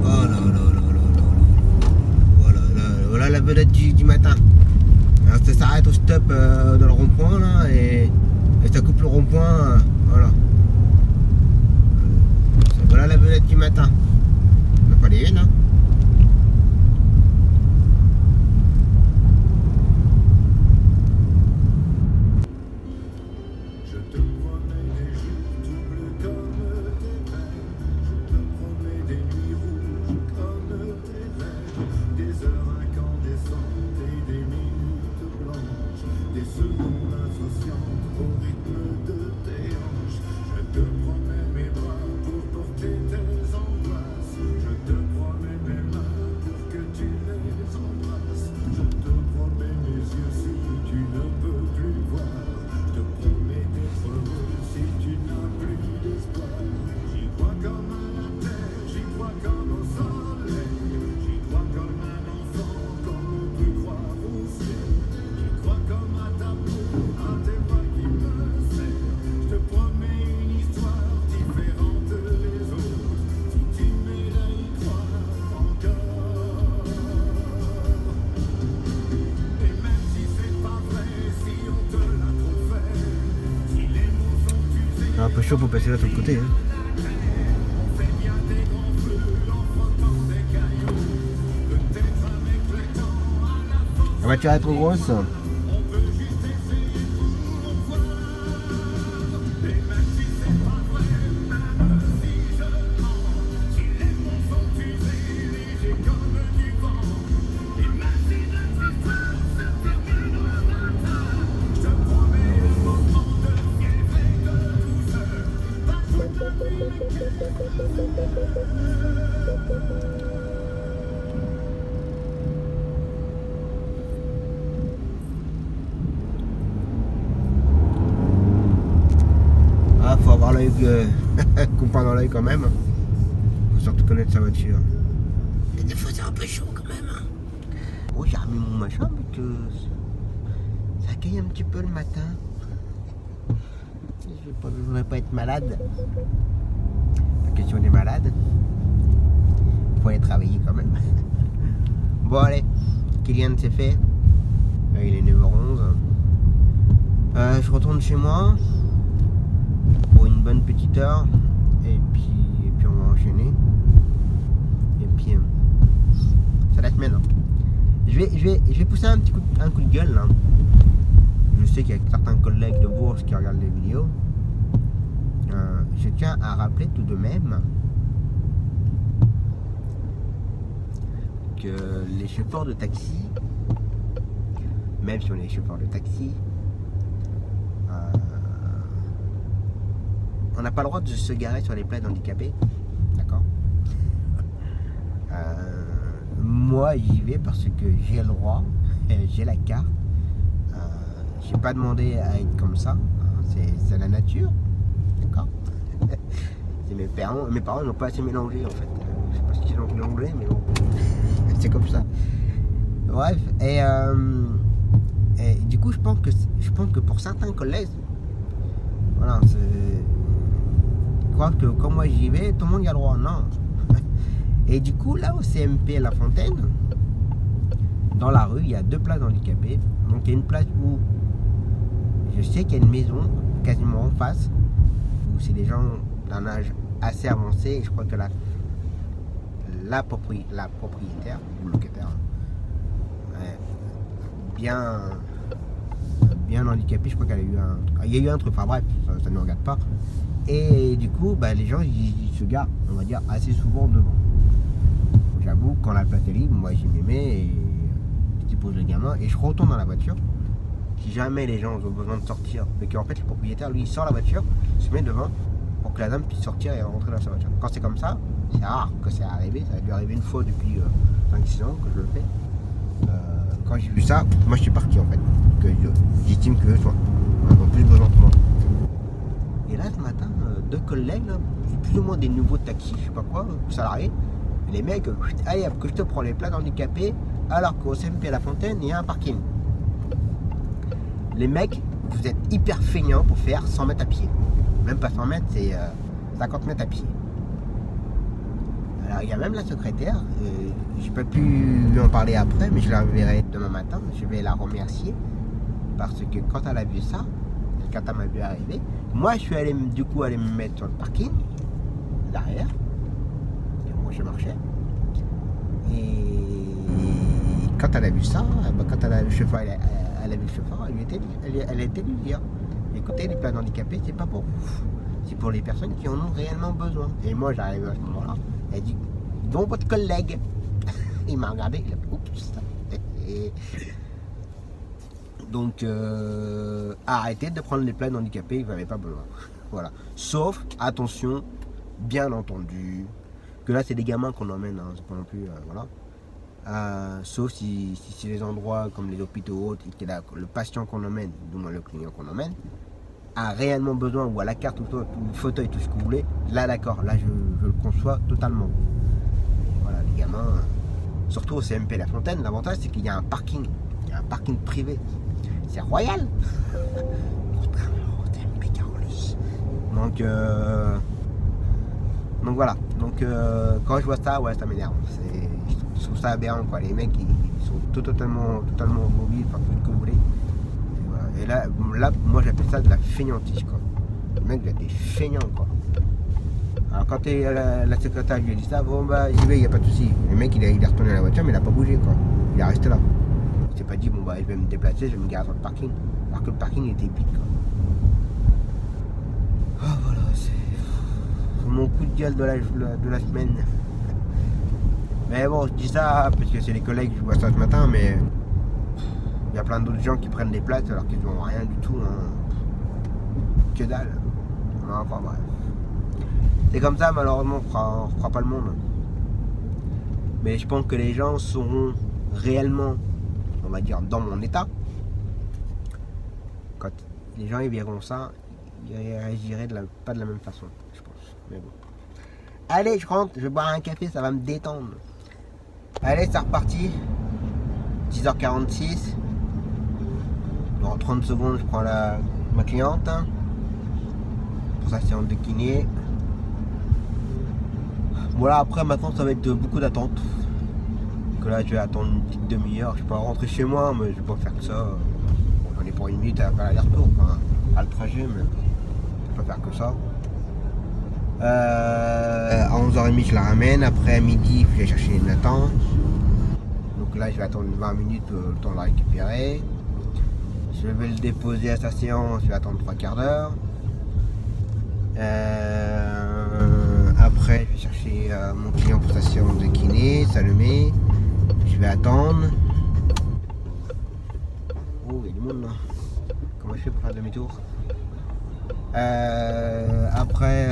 Oh là là là là là là. Voilà la vedette du matin. Alors, ça s'arrête au stop dans le rond-point là et ça coupe le rond-point. Voilà. Voilà la vedette du matin. Il n'y en a pas les une, hein. Un peu chaud pour passer là de l'autre côté. Hein. La voiture est trop grosse. Ah, faut avoir l'œil compas dans l'œil quand même. Faut surtout connaître sa voiture. Et des fois c'est un peu chaud quand même. Oh, j'ai remis mon machin mais que ça caille un petit peu le matin. Je ne voudrais pas être malade. La question des malades. Faut aller travailler quand même. Bon allez, Kylian c'est fait. Là, il est 9h11. Je retourne chez moi pour une bonne petite heure. Et puis on va enchaîner. Et puis c'est la semaine. Hein. Je vais pousser un coup de gueule là. Je sais qu'il y a certains collègues de Bourges qui regardent les vidéos. Je tiens à rappeler tout de même que les chauffeurs de taxi, même si on est chauffeur de taxi, on n'a pas le droit de se garer sur les places handicapées, d'accord? moi j'y vais parce que j'ai le droit, j'ai la carte. J'ai pas demandé à être comme ça, hein, c'est la nature, d'accord. C'est mes parents n'ont pas assez mélangé en fait. Je sais pas ce qu'ils ont mélangé, mais bon, c'est comme ça. Bref, et du coup je pense que pour certains collègues, voilà, je crois que comme moi j'y vais, tout le monde y a le droit, non. Et du coup là au CMP La Fontaine, dans la rue, il y a 2 places handicapées. Donc il y a une place où je sais qu'il y a une maison quasiment en face, où c'est des gens d'un âge assez avancé, et je crois que la propriétaire ou locataire, bien handicapée, je crois qu'elle a eu il y a eu un truc, enfin bref, ça ne regarde pas. Et du coup, bah, les gens ils se garent, on va dire, assez souvent devant. J'avoue, quand la place est libre, moi j'y me mets et je dépose le gamin et je retourne dans la voiture. Si jamais les gens ont besoin de sortir, mais qu'en fait le propriétaire lui il sort la voiture, se met devant pour que la dame puisse sortir et rentrer dans sa voiture. Quand c'est comme ça, c'est rare que c'est arrivé, ça a dû arriver une fois depuis 5-6 ans que je le fais. Quand j'ai vu ça, moi je suis parti en fait, que j'estime que eux ont plus besoin que moi. Et là ce matin, 2 collègues, là, plus ou moins des nouveaux taxis, je sais pas quoi, salariés, les mecs, allez hop, que je te prends les places handicapées, alors qu'au CMP La Fontaine, il y a un parking. Les mecs, vous êtes hyper feignants pour faire 100 mètres à pied. Même pas 100 mètres, c'est 50 mètres à pied. Alors il y a même la secrétaire, j'ai pas pu lui en parler après, mais je la verrai demain matin, je vais la remercier. Parce que quand elle a vu ça, quand elle m'a vu arriver, moi je suis allé du coup aller me mettre sur le parking, derrière. Moi je marchais. Et quand elle a vu ça, quand elle a vu le chauffeur, elle a vu le chauffeur, elle a été lui dire, écoutez, les places handicapées, c'est pas pour vous, c'est pour les personnes qui en ont réellement besoin. Et moi j'arrive à ce moment-là, elle dit, dont votre collègue. Il m'a regardé, il a dit, oups. Et donc arrêtez de prendre les places handicapées, vous n'avez pas besoin. Voilà. Sauf, attention, bien entendu, que là c'est des gamins qu'on emmène, hein, c'est pas non plus, voilà. Sauf si c'est les endroits comme les hôpitaux ou autres, et que le patient qu'on emmène, du moins le client qu'on emmène, a réellement besoin, ou à la carte, ou le fauteuil, tout ce que vous voulez, là d'accord, là je le conçois totalement. Voilà, les gamins, surtout au CMP La Fontaine, l'avantage c'est qu'il y a un parking privé. C'est royal. Contrairement au CMP Carolus. Donc voilà, donc quand je vois ça, ouais, ça m'énerve. Je trouve ça aberrant quoi, les mecs ils sont totalement mobiles, enfin tout ce que vous voulez. Et là moi j'appelle ça de la feignantise quoi. Le mec il a des feignants quoi. Alors quand la secrétaire lui a dit ça, bon bah j'y vais, il n'y a pas de souci. Le mec il est retourné à la voiture mais il n'a pas bougé quoi. Il est resté là. Il s'est pas dit bon bah je vais me déplacer, je vais me garer sur le parking. Alors que le parking était vide quoi. Ah voilà, c'est mon coup de gueule de la semaine. Mais bon, je dis ça parce que c'est les collègues, je vois ça ce matin, mais il y a plein d'autres gens qui prennent des places alors qu'ils n'ont rien du tout. Hein. Que dalle. Non, enfin bref. C'est comme ça, malheureusement, on ne fera pas le monde. Mais je pense que les gens seront réellement, on va dire, dans mon état. Quand les gens ils verront ça, ils réagiraient pas de la même façon, je pense. Mais bon. Allez, je rentre, je vais boire un café, ça va me détendre. Allez, c'est reparti. 10h46. Dans 30 secondes, je prends ma cliente. Pour sa séance de kiné. Voilà, après maintenant ça va être beaucoup d'attente. Que là je vais attendre une petite demi-heure. Je peux rentrer chez moi, mais je vais pas faire que ça. Bon, j'en ai pour une minute à faire l'aller-retour, enfin, à le trajet, mais je peux pas faire que ça. À 11h30 je la ramène, après à midi je vais chercher Nathan. Donc là je vais attendre 20 minutes le temps de la récupérer. Je vais le déposer à sa séance, je vais attendre 3 quarts d'heure. Après je vais chercher mon client pour sa séance de kiné, Salomé. Je vais attendre. Oh il y a du monde là. Comment je fais pour faire demi-tour? Après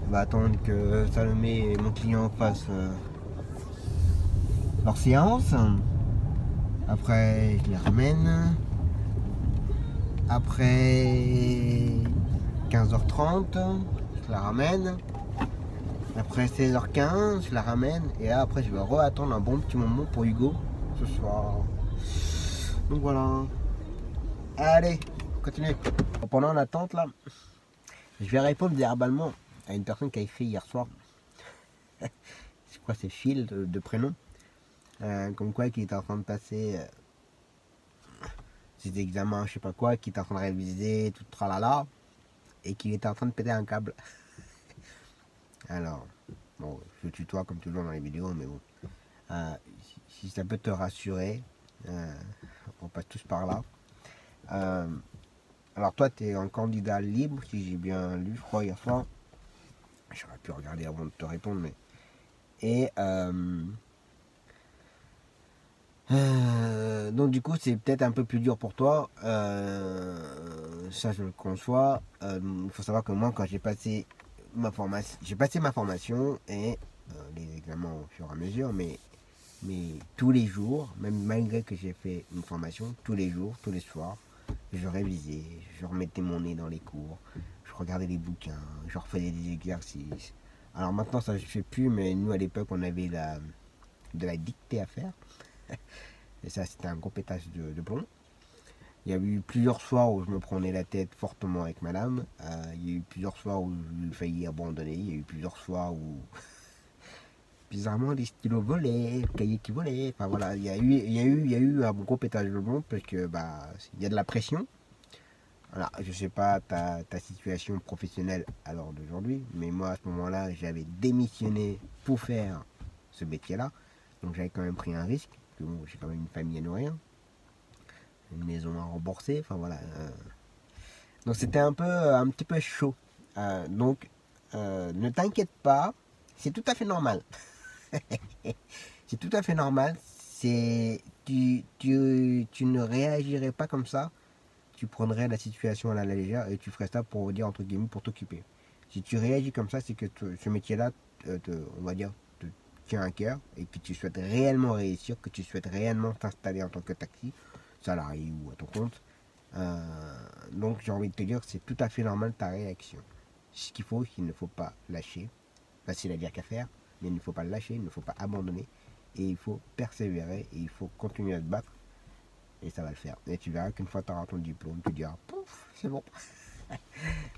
on va attendre que Salomé et mon client fassent leur séance. Après, je les ramène. Après 15h30, je la ramène. Après 16h15, je la ramène. Et là, après, je vais re-attendre un bon petit moment pour Hugo ce soir. Donc voilà. Allez, continue. Pendant l'attente, là, je vais répondre verbalement à une personne qui a écrit hier soir. Je crois que c'est Phil de prénom. Comme quoi, qui était en train de passer ses examens, je sais pas quoi, qui était en train de réviser, tout tralala. Et qui était en train de péter un câble. Alors, bon, je tutoie comme toujours dans les vidéos, mais bon. Si ça peut te rassurer, on passe tous par là. Alors toi, tu es un candidat libre, si j'ai bien lu, je crois, hier soir. J'aurais pu regarder avant de te répondre, mais... Et donc du coup, c'est peut-être un peu plus dur pour toi. Ça, je le conçois. Il faut savoir que moi, quand j'ai passé ma formation et les examens au fur et à mesure, mais tous les jours, même malgré que j'ai fait une formation, tous les jours, tous les soirs, je révisais, je remettais mon nez dans les cours, je regardais les bouquins, je refaisais des exercices. Alors maintenant, ça je fais plus, mais nous à l'époque, on avait de la dictée à faire. Et ça, c'était un gros pétage de plomb. Il y a eu plusieurs soirs où je me prenais la tête fortement avec madame. Il y a eu plusieurs soirs où j'ai failli abandonner. Il y a eu plusieurs soirs où, bizarrement, les stylos volaient, les cahiers qui volaient. Enfin voilà, il y a eu un gros pétage de plomb parce que il y a de la pression. Alors, je sais pas ta situation professionnelle à l'heure d'aujourd'hui, mais moi à ce moment-là, j'avais démissionné pour faire ce métier-là. Donc j'avais quand même pris un risque. Bon, j'ai quand même une famille à nourrir, une maison à rembourser, enfin voilà. Donc c'était un petit peu chaud. Donc ne t'inquiète pas, c'est tout à fait normal. C'est tout à fait normal. Tu ne réagirais pas comme ça. Tu prendrais la situation à la légère et tu ferais ça pour dire entre guillemets pour t'occuper. Si tu réagis comme ça, c'est que ce métier-là, on va dire, te tient à cœur et que tu souhaites réellement réussir, que tu souhaites réellement t'installer en tant que taxi, salarié ou à ton compte. Donc j'ai envie de te dire que c'est tout à fait normal ta réaction. Ce qu'il ne faut pas lâcher. Facile à dire qu'à faire, mais il ne faut pas lâcher, il ne faut pas abandonner. Et il faut persévérer et il faut continuer à te battre. Et ça va le faire. Et tu verras qu'une fois tu auras ton diplôme, tu diras pouf, c'est bon.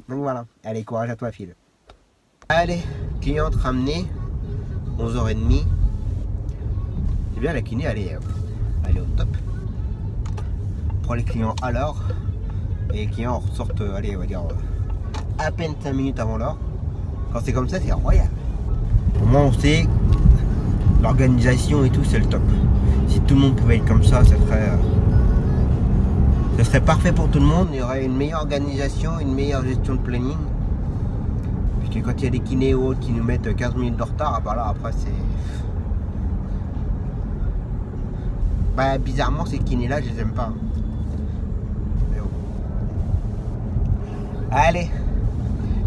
Donc voilà, allez, courage à toi, Phil. Allez, cliente ramenée, 11h30. C'est bien, la kiné, elle est au top. Prends les clients à l'heure. Et les clients ressortent, allez, on va dire, à peine 5 minutes avant l'heure. Quand c'est comme ça, c'est royal. Au moins, on sait l'organisation et tout, c'est le top. Si tout le monde pouvait être comme ça, ça serait parfait pour tout le monde. Il y aurait une meilleure organisation, une meilleure gestion de planning. Parce que quand il y a des kinés ou autres qui nous mettent 15 minutes de retard, là, après, c'est... bizarrement, ces kinés-là, je les aime pas. Mais bon. Allez.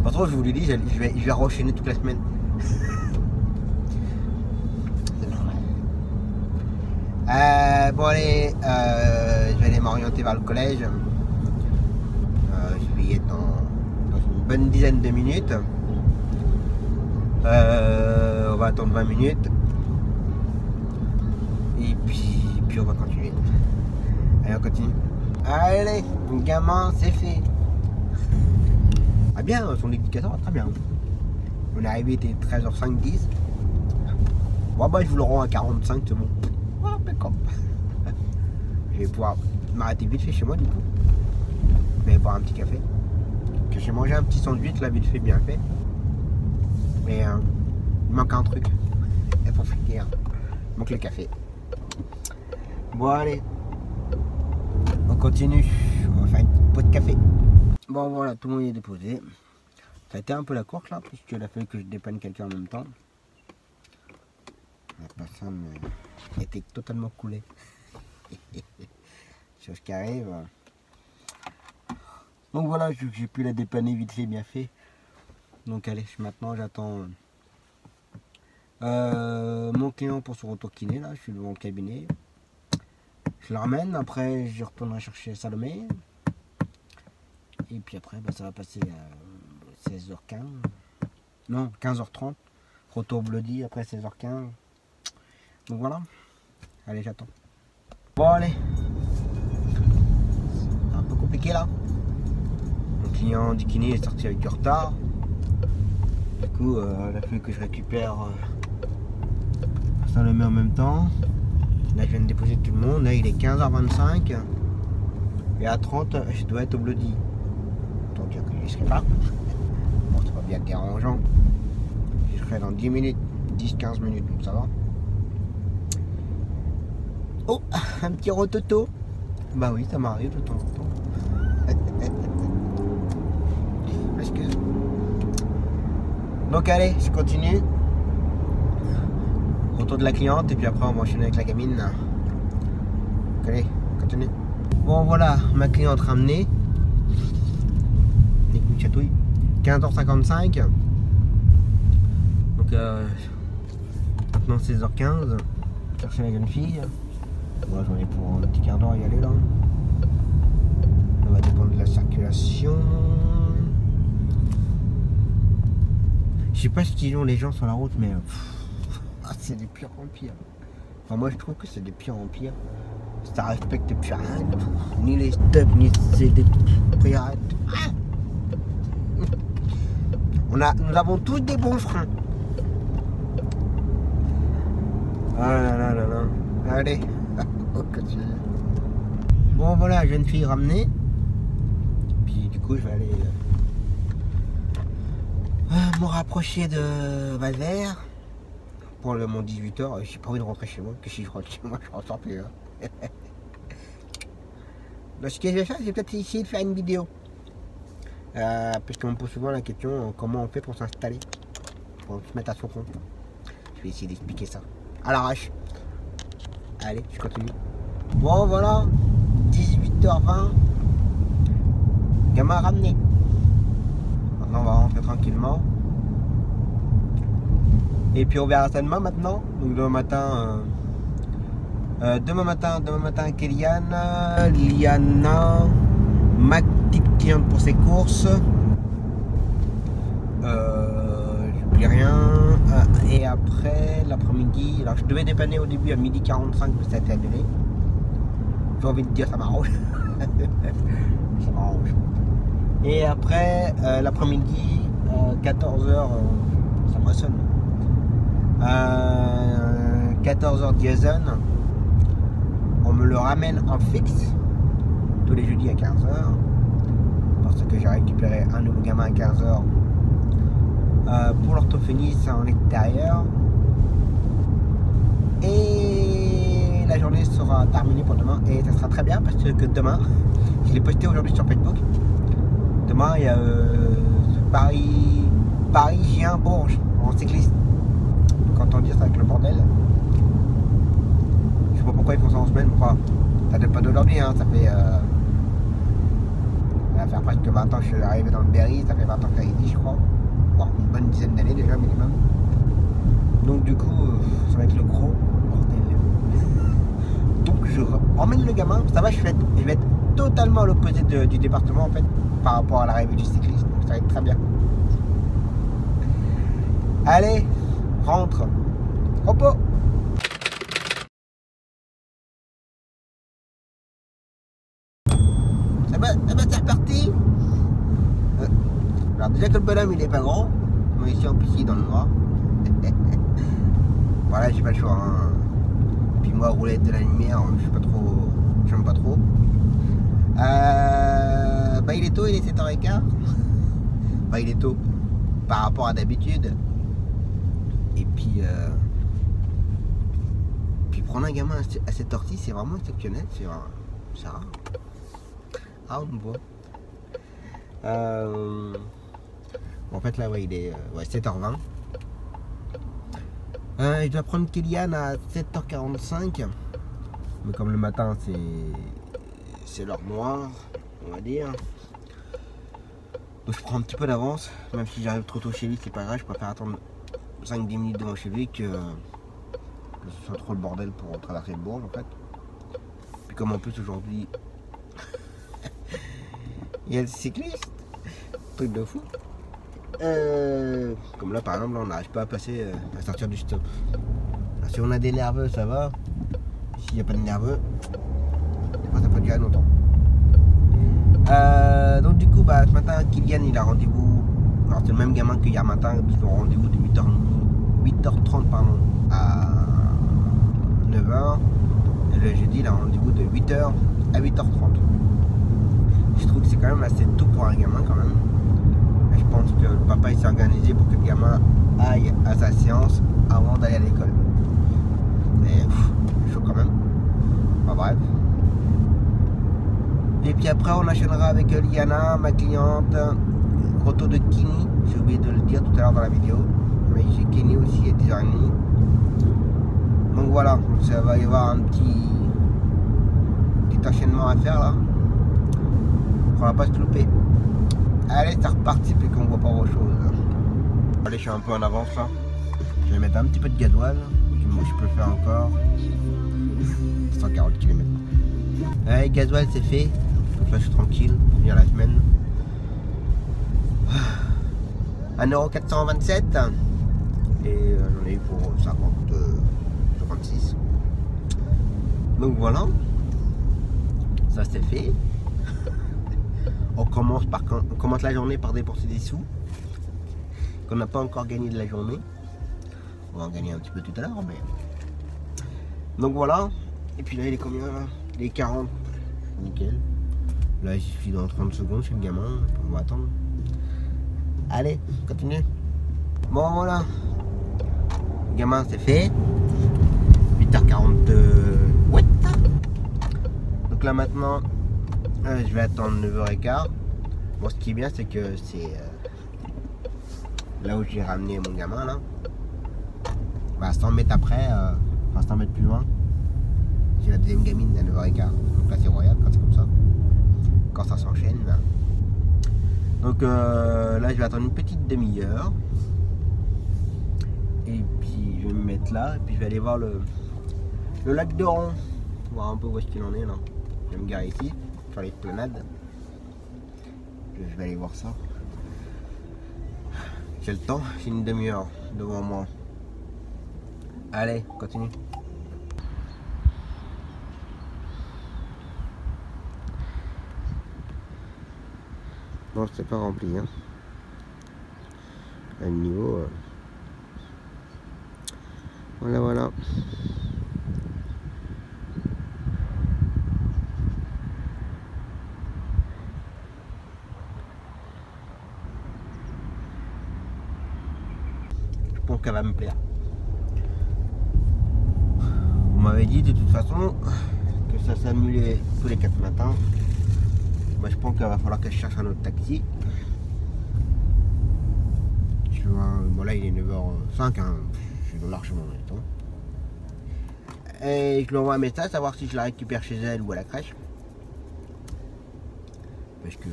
Pourtant, je vous l'ai dit, je vais enchaîner toute la semaine. C'est normal. Bon, allez, je vais aller m'orienter vers le collège. Je vais y être dans une bonne dizaine de minutes. On va attendre 20 minutes. Et puis on va continuer. Allez, on continue. Allez, gamin, c'est fait. Ah bien, son éducateur, très bien. On est arrivé, il était 13h05, 10. Bon je vous le rends à 45, c'est bon. Voilà, impeccable. Je vais pouvoir m'arrêter vite fait chez moi du coup. Mais boire un petit café. Que j'ai mangé un petit sandwich là vite fait, bien fait. Mais il manque un truc. Il faut finir. Il manque le café. Bon allez. On continue. On va faire une pause de café. Bon voilà, tout le monde est déposé. Ça a été un peu la course là, puisqu'il a fallu que je dépanne quelqu'un en même temps. La personne était totalement coulée. Chose qui arrive. Donc voilà, j'ai pu la dépanner vite fait, bien fait. Donc allez, maintenant j'attends Mon client pour son retour kiné, là, je suis devant le cabinet. Je le ramène, après je retournerai chercher Salomé. Et puis après, bah, ça va passer à 16h15. Non, 15h30. Retour Bloody après 16h15. Donc voilà. Allez, j'attends. Bon, allez. C'est un peu compliqué là. Mon client du kiné est sorti avec du retard. Du coup, il a fallu que je récupère Salomé en même temps. Là, je viens de déposer tout le monde. Là, il est 15h25. Et à 30, je dois être au Bloody. Autant dire que je ne serai pas. Bon, c'est pas bien dérangeant. Je serai dans 10 minutes, 10-15 minutes, donc ça va. Oh, un petit rototo. Bah oui, ça m'arrive de temps en temps. Excuse. Donc allez, je continue. Retour de la cliente et puis après on va enchaîner avec la gamine. Donc allez, continue. Bon voilà, ma cliente ramenée. Nick une chatouille. 15h55. Donc maintenant 16h15. Chercher la jeune fille. Moi j'en ai pour un petit quart d'heure à y aller là. Ça va dépendre de la circulation. Je sais pas ce qu'ils ont les gens sur la route, mais c'est de pire en pire. Enfin, moi je trouve que c'est de pire en pire. Ça respecte plus rien. Ni les stops, ni les pirates. Nous avons tous des bons freins. Ah là là là là. Allez. Bon voilà, jeune fille ramenée. Puis du coup je vais aller me rapprocher de Valvert pour mon 18h. J'ai pas envie de rentrer chez moi, que si je rentre chez moi je ressors plus. Donc ce que je vais faire, c'est peut-être essayer de faire une vidéo. Parce qu'on me pose souvent la question comment on fait pour s'installer, pour se mettre à son compte. Je vais essayer d'expliquer ça à l'arrache. Allez, je continue. Bon voilà, 18h20. Gamin ramené. Maintenant on va rentrer tranquillement. Et puis on verra ça demain maintenant. Donc demain matin, Kéliane, Liliana, ma petite cliente pour ses courses. J'oublie rien. Et après l'après-midi, alors je devais dépanner au début à 12h45, mais ça a été annulé. J'ai envie de dire ça m'arrange. Ça m'arrange. Et après l'après-midi, 14h, ça me ressonne. 14h diesel, on me le ramène en fixe tous les jeudis à 15h parce que j'ai récupéré un nouveau gamin à 15h pour l'orthophonie en extérieur, et la journée sera terminée pour demain et ça sera très bien parce que demain, je l'ai posté aujourd'hui sur Facebook, demain il y a Paris-Gien-Bourges en cycliste. Quand on dit ça avec le bordel, je sais pas pourquoi ils font ça en semaine, pourquoi ça date pas d'aujourd'hui, hein, ça fait presque 20 ans que je suis arrivé dans le Berry, ça fait 20 ans que ça existe je crois, bon, une bonne dizaine d'années déjà minimum, donc du coup ça va être le gros bordel. Donc je emmène le gamin, ça va, je vais être totalement à l'opposé du département en fait par rapport à l'arrivée du cycliste, donc ça va être très bien. Allez, rentre. Repos. C'est reparti. Alors déjà que le bonhomme il est pas grand, mais ici en piscine dans le noir. Voilà, j'ai pas le choix. Hein. Puis moi rouler de la lumière, je suis pas trop. J'aime pas trop. Bah il est tôt, il est 7h15. Bah il est tôt par rapport à d'habitude. Et puis prendre un gamin à cette heure-ci, c'est vraiment exceptionnel, c'est rare. Ah, on me voit. En fait là, ouais, il est 7h20. Je dois prendre Kéliane à 7h45. Mais comme le matin, c'est l'heure noire, on va dire. Donc je prends un petit peu d'avance, même si j'arrive trop tôt chez lui, c'est pas grave, je préfère attendre 5-10 minutes devant chez lui que ce soit trop le bordel pour traverser le bourg en fait. Puis comme en plus aujourd'hui il y a le cycliste, truc de fou. Comme là par exemple, là, on n'arrive pas à passer, à sortir du stop. Alors, si on a des nerveux ça va, s'il n'y a pas de nerveux, des fois ça peut durer longtemps. Donc du coup ce matin Kylian il a rendez-vous, alors c'est le même gamin que hier matin, ils ont rendez-vous de 8h30 pardon, à 9h, et le jeudi il a rendez-vous de 8h à 8h30. Je trouve que c'est quand même assez tôt pour un gamin quand même. Et je pense que le papa il s'est organisé pour que le gamin aille à sa séance avant d'aller à l'école. Mais chaud quand même. Enfin bref. Et puis après on enchaînera avec Liana, ma cliente, retour de Kini, j'ai oublié de le dire tout à l'heure dans la vidéo, mais j'ai Kini aussi à 10h30. Donc voilà, ça va y avoir un petit enchaînement à faire là. On va pas se louper. Allez, c'est reparti puis qu'on voit pas autre chose. Allez, je suis un peu en avance là. Je vais mettre un petit peu de gasoil. Moi je peux le faire encore. 140 km. Allez, gasoil c'est fait. Donc là je suis tranquille pour finir la semaine. 1,427 €. Et j'en ai eu pour 56. Donc voilà. Ça c'est fait. On commence la journée par dépenser des sous qu'on n'a pas encore gagné de la journée. On va en gagner un petit peu tout à l'heure, mais donc voilà. Et puis là il est combien là? Il est 40. Nickel. Là il suffit dans 30 secondes chez le gamin. On va attendre. Allez, continue. Bon voilà. Le gamin c'est fait. 8h40. Ouais. Donc là maintenant je vais attendre 9h15. Bon, ce qui est bien, c'est que c'est là où j'ai ramené mon gamin là. 100 mètres après, enfin 100 mètres plus loin, j'ai la deuxième gamine à 9h15. Donc là c'est royal quand c'est comme ça. Quand ça s'enchaîne. Donc là je vais attendre une petite demi-heure. Et puis je vais me mettre là. Et puis je vais aller voir le lac de Ron. Voir un peu où est-ce qu'il en est là. Je vais me garer ici. Sur l'esplanade. Je vais aller voir ça. J'ai le temps, j'ai une demi-heure devant moi. Allez, continue. Bon, c'est pas rempli, hein. À niveau. Voilà, voilà. Qu'elle va me plaire. Vous m'avez dit de toute façon que ça s'annulait tous les 4 matins. Moi je pense qu'il va falloir que je cherche un autre taxi. Bon là il est 9h05, hein. Je suis largement dans le temps. Et je lui envoie un message savoir si je la récupère chez elle ou à la crèche. Parce que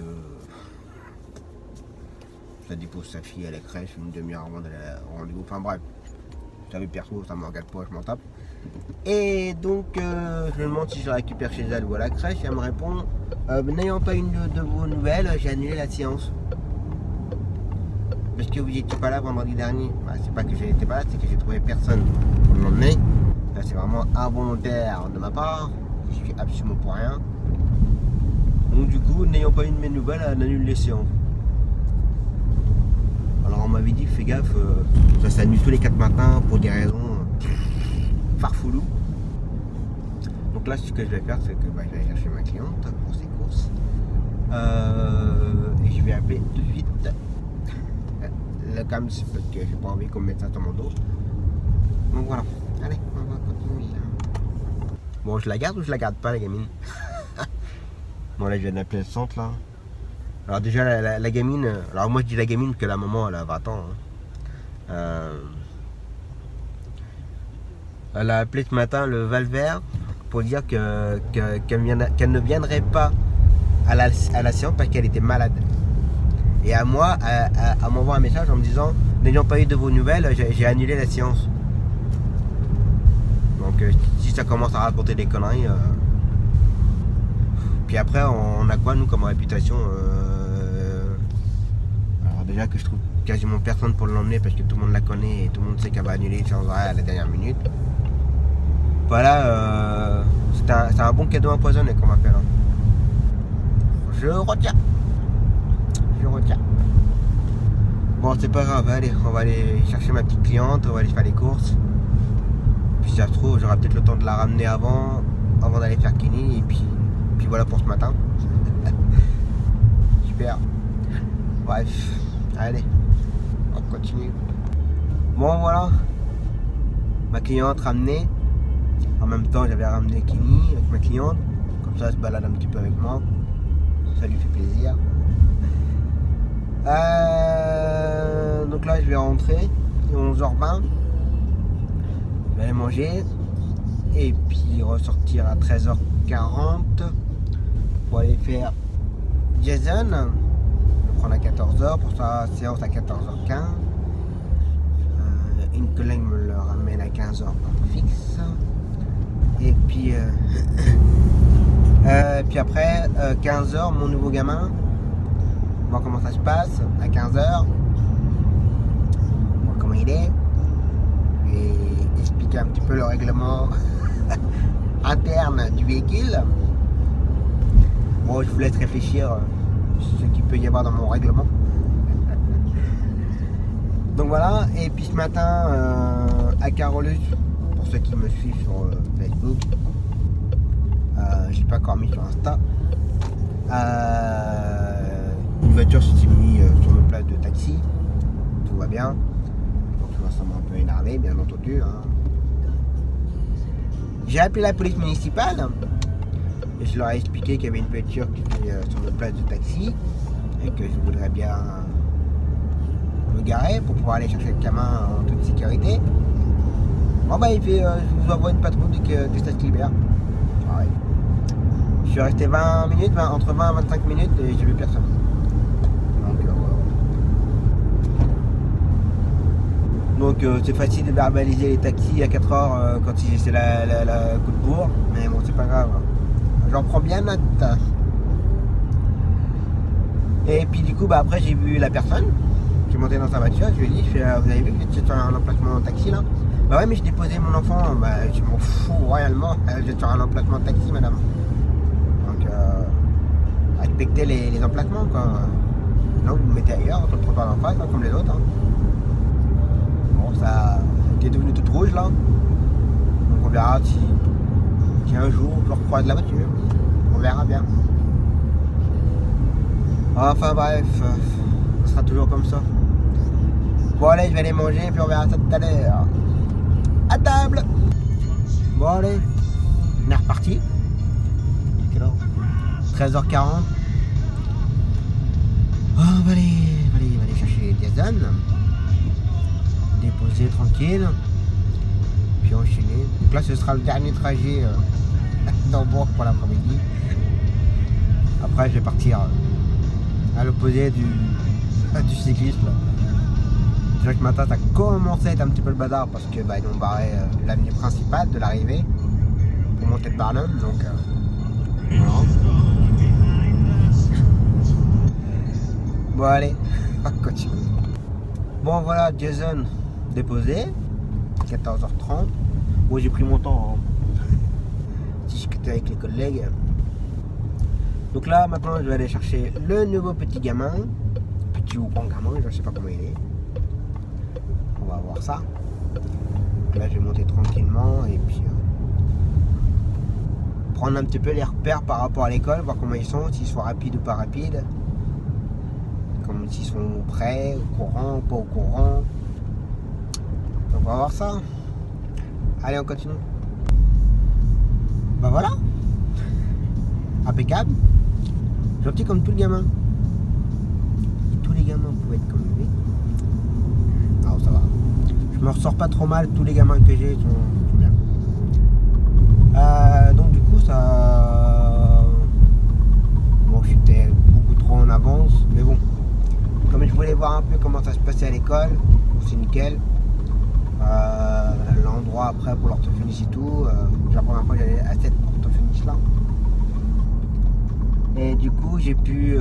ça dépose sa fille à la crèche une demi-heure avant d'aller au rendez-vous. Enfin bref, vous savez perso, ça me regarde pas, je m'en tape. Et donc je me demande si je la récupère chez elle ou à la crèche. Et elle me répond n'ayant pas une de vos nouvelles, j'ai annulé la séance. Parce que vous n'étiez pas là vendredi dernier. Bah, c'est pas que je n'étais pas là, c'est que j'ai trouvé personne pour l'emmener. Là c'est vraiment involontaire de ma part. Je suis absolument pour rien. Donc du coup, n'ayant pas une de mes nouvelles, elle annule les séances. Alors on m'avait dit fais gaffe, ça s'annule tous les 4 matins pour des raisons farfeloues. Donc là ce que je vais faire c'est que je vais aller chercher ma cliente pour ses courses. Et je vais appeler tout de suite le CAMS parce que j'ai pas envie qu'on me mette ça sur mon dos. Donc voilà, allez on va continuer. Bon je la garde ou je la garde pas la gamine? Bon là je viens d'appeler le centre là. Alors déjà la gamine, alors moi je dis la gamine que la maman elle a 20 ans. Hein. Elle a appelé ce matin le Val-Vert pour dire qu'elle ne viendrait pas à la séance parce qu'elle était malade. Et à moi, elle m'envoie un message en me disant n'ayant pas eu de vos nouvelles, j'ai annulé la séance. Donc si ça commence à raconter des conneries, puis après on a quoi nous comme réputation, alors déjà que je trouve quasiment personne pour l'emmener parce que tout le monde la connaît et tout le monde sait qu'elle va annuler sans arrêt à la dernière minute. Voilà, c'est un bon cadeau empoisonné qu'on m'appelle. Hein. Je retiens. Bon, c'est pas grave, allez, on va aller chercher ma petite cliente, on va aller faire les courses. Puis si ça se trouve, j'aurai peut-être le temps de la ramener avant d'aller faire Kenny. Et puis voilà pour ce matin. Super. Bref, allez, on continue. Bon, voilà, ma cliente ramenée. En même temps, j'avais ramené Kenny avec ma cliente. Comme ça, elle se balade un petit peu avec moi. Ça lui fait plaisir. Donc là, je vais rentrer. Il est 11h20. Je vais aller manger. Et puis ressortir à 13h40 pour aller faire Jason. Je vais prendre à 14h pour sa séance à 14h15. Une collègue me le ramène à 15h fixe. Et puis, puis après, 15h, mon nouveau gamin. Voir comment ça se passe à 15h. Voir comment il est. Et expliquer un petit peu le règlement interne du véhicule. Bon, je vous laisse réfléchir ce qu'il peut y avoir dans mon règlement. Donc voilà, et puis ce matin à Carolus, pour ceux qui me suivent sur Facebook, j'ai pas encore mis sur Insta, une voiture s'est mise sur une place de taxi, tout va bien, donc ça m'a un peu énervé bien entendu. Hein. J'ai appelé la police municipale et je leur ai expliqué qu'il y avait une voiture qui était sur une place de taxi et que je voudrais bien me garer pour pouvoir aller chercher le gamin en toute sécurité. Bon bah il fait je vous envoie une patrouille dès que ça se libère. Ouais. Je suis resté 20 minutes, entre 20 et 25 minutes et j'ai vu personne. Donc c'est facile de verbaliser les taxis à 4h quand c'est la coup de bourre, mais bon c'est pas grave. J'en prends bien note. Et puis du coup bah après j'ai vu la personne. Je suis monté dans sa voiture, je lui ai dit, vous avez vu que j'étais sur un emplacement de taxi là? Bah ouais mais j'ai déposé mon enfant, bah je m'en fous royalement, j'étais sur un emplacement de taxi madame. Donc respectez les emplacements quoi. Non vous me mettez ailleurs, sur le trottoir d'en face, hein, comme les autres. Hein. Bon ça est devenu toute rouge là. Donc on verra si un jour je recroise la voiture. On verra bien. Enfin bref, ce sera toujours comme ça. Bon allez, je vais aller manger et puis on verra ça tout à l'heure. À table. Bon allez, on est reparti. Quelle heure? 13h40. Oh, on va aller chercher Jason. Déposer tranquille. Puis enchaîner. Donc là ce sera le dernier trajet d'Hambourg pour l'après-midi. Après je vais partir à l'opposé du cyclisme. Déjà que ce matin ça commençait à être un petit peu le bazar parce que ils ont barré l'avenue principale de l'arrivée pour monter de Barnum, donc voilà. Bon allez, on continue. Bon voilà, Jason déposé, 14h30. Bon j'ai pris mon temps, hein. Discuter avec les collègues. Donc là maintenant je vais aller chercher le nouveau petit gamin, petit ou grand gamin, je ne sais pas comment il est. On va voir ça. Là je vais monter tranquillement et puis prendre un petit peu les repères par rapport à l'école, voir comment ils sont, s'ils sont rapides ou pas rapides, comme s'ils sont prêts, au courant ou pas au courant. Donc on va voir ça. Allez on continue. Bah voilà. Impeccable. Gentil comme tout le gamin. Si tous les gamins pouvaient être comme lui. Ah ça va. Je me ressors pas trop mal, tous les gamins que j'ai sont bien. Donc du coup ça. Bon j'étais beaucoup trop en avance, mais bon. Comme je voulais voir un peu comment ça se passait à l'école, c'est nickel. L'endroit après pour l'orthophoniste et tout, la première fois j'allais à cette orthophoniste là. Et du coup j'ai pu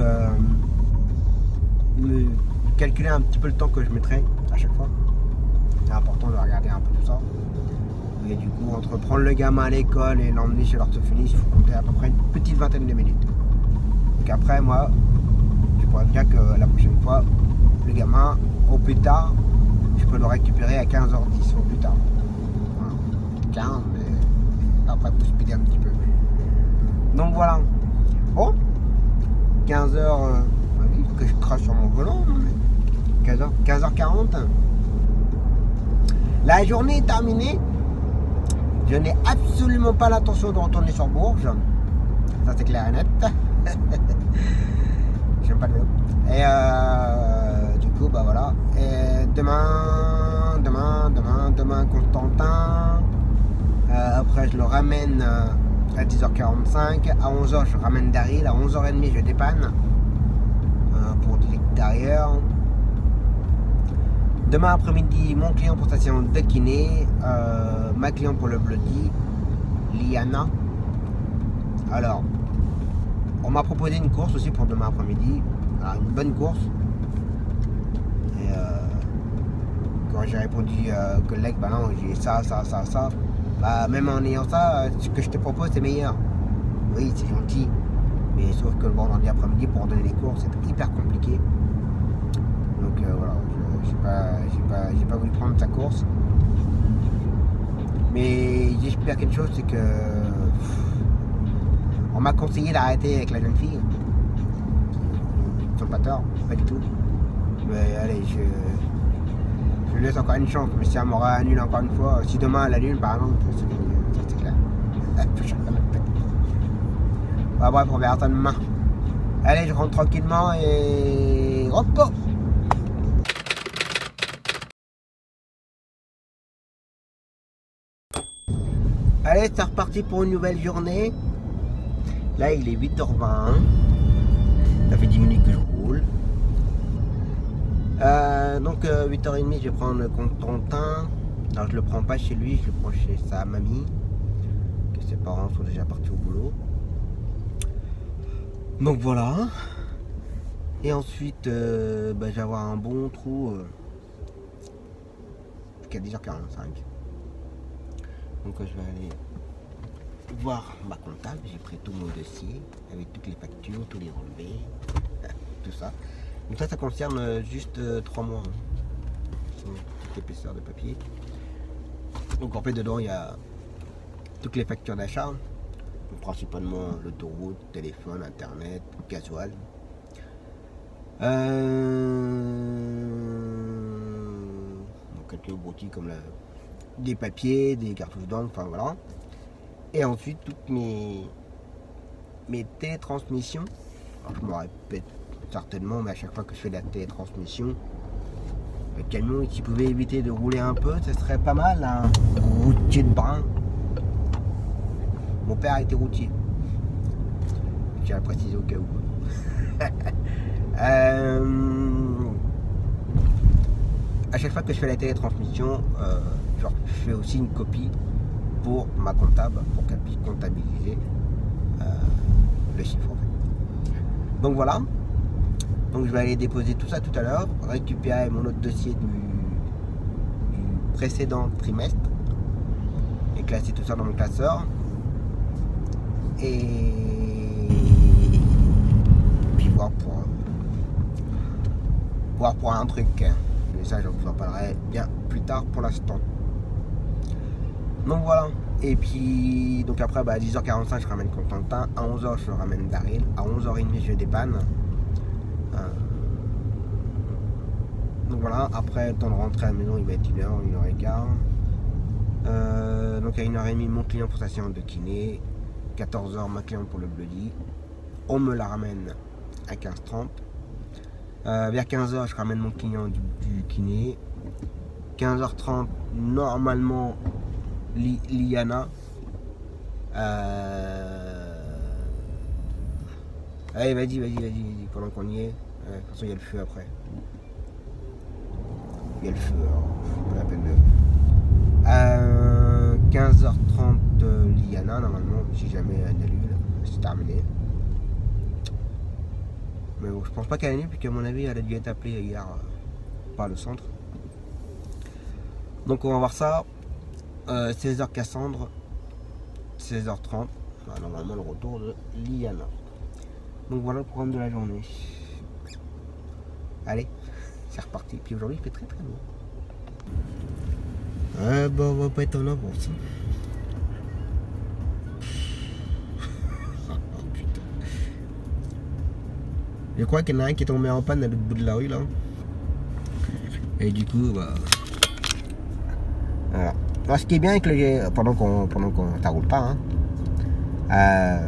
me calculer un petit peu le temps que je mettrais à chaque fois. C'est important de regarder un peu tout ça. Et du coup entre prendre le gamin à l'école et l'emmener chez l'orthophoniste, il faut compter à peu près une petite vingtaine de minutes. Donc après moi, je pourrais me dire que la prochaine fois, le gamin, au plus tard, je peux le récupérer à 15h10 au plus tard. Voilà. 15, mais après, il faut speeder un petit peu. Donc voilà. Bon, 15h, oui, que je crache sur mon volant, mais 15h40. La journée est terminée. Je n'ai absolument pas l'intention de retourner sur Bourges. Ça, c'est clair et net. J'aime pas le vélo. Et du coup, bah voilà. Et demain, Constantin. Après, je le ramène à 10h45. À 11h, je ramène Daryl. À 11h30, je dépanne pour derrière. Demain après-midi, mon client pour sa séance de kiné. Ma cliente pour le bloody, Liana. Alors, on m'a proposé une course aussi pour demain après-midi. Alors, une bonne course. Et quand j'ai répondu collègue, bah non, j'ai ça. Bah même en ayant ça, ce que je te propose c'est meilleur. Oui, c'est gentil. Mais sauf que le vendredi après-midi pour donner les courses, c'est hyper compliqué. Donc voilà, j'ai pas voulu prendre sa course. Mais j'espère quelque chose, c'est que on m'a conseillé d'arrêter avec la jeune fille. Ils sont pas tort, pas du tout. Mais allez, je lui laisse encore une chance. Mais si elle m'aura annulé encore une fois, si demain elle annule, par exemple, c'est clair. Bah bref, on verra ça demain. Allez, je rentre tranquillement et repos. Allez, c'est reparti pour une nouvelle journée. Là, il est 8h20. Ça fait 10 minutes que je roule. Donc, 8h30, je vais prendre Constantin. Alors, je le prends pas chez lui, je le prends chez sa mamie. Que ses parents sont déjà partis au boulot. Donc, voilà. Et ensuite, je vais avoir un bon trou jusqu'à 10h45. Donc je vais aller voir ma comptable, j'ai pris tout mon dossier avec toutes les factures, tous les relevés, tout ça. Donc ça concerne juste 3 mois. C'est une petite épaisseur de papier. Donc en fait dedans il y a toutes les factures d'achat, principalement l'autoroute, téléphone, internet, gasoil. Donc quelques boutiques comme des papiers, des cartouches d'encre, enfin voilà. Et ensuite toutes mes télétransmissions. Alors, je me répète certainement, mais à chaque fois que je fais de la télétransmission, le camion, s'il pouvait éviter de rouler un peu, ce serait pas mal, un routier de brin. Mon père était routier. J'ai à préciser au cas où. À chaque fois que je fais la télétransmission, je fais aussi une copie pour ma comptable, pour qu'elle puisse comptabiliser le chiffre en fait. Donc voilà. Donc je vais aller déposer tout ça tout à l'heure, récupérer mon autre dossier du précédent trimestre et classer tout ça dans mon classeur. Et puis voir pour un truc. Mais ça, je vous en parlerai bien plus tard pour l'instant. Donc voilà. Et puis, donc après, à 10h45, je ramène Constantin. À 11h, je ramène Daryl. À 11h30, je dépanne. Donc voilà. Après, le temps de rentrer à la maison, il va être 1h, 1h15. Donc à 1h30, mon client pour sa séance de kiné. 14h, ma cliente pour le bloody. On me la ramène à 15h30. Vers 15h, je ramène mon client du kiné. 15h30, normalement, Liana. Allez, vas-y, pendant qu'on y est. De toute façon, il y a le feu après. il y a le feu, alors, la peine de... À 15h30 Liana, normalement, si jamais elle annule, c'est terminé. Mais bon, je pense pas qu'elle annule, puisqu'à mon avis, elle a dû être appelée hier par le centre. Donc on va voir ça. 16h Cassandre, 16h30. Normalement le retour de Liana. Donc voilà le programme de la journée. Allez, c'est reparti. Puis aujourd'hui il fait très très beau. Bah on va pas être en avance. Oh, putain. Je crois qu'il y en a un qui est tombé en panne à l'autre bout de la rue là. Et du coup bah. Voilà. Alors, ce qui est bien avec le pendant qu'on ça roule pas, hein,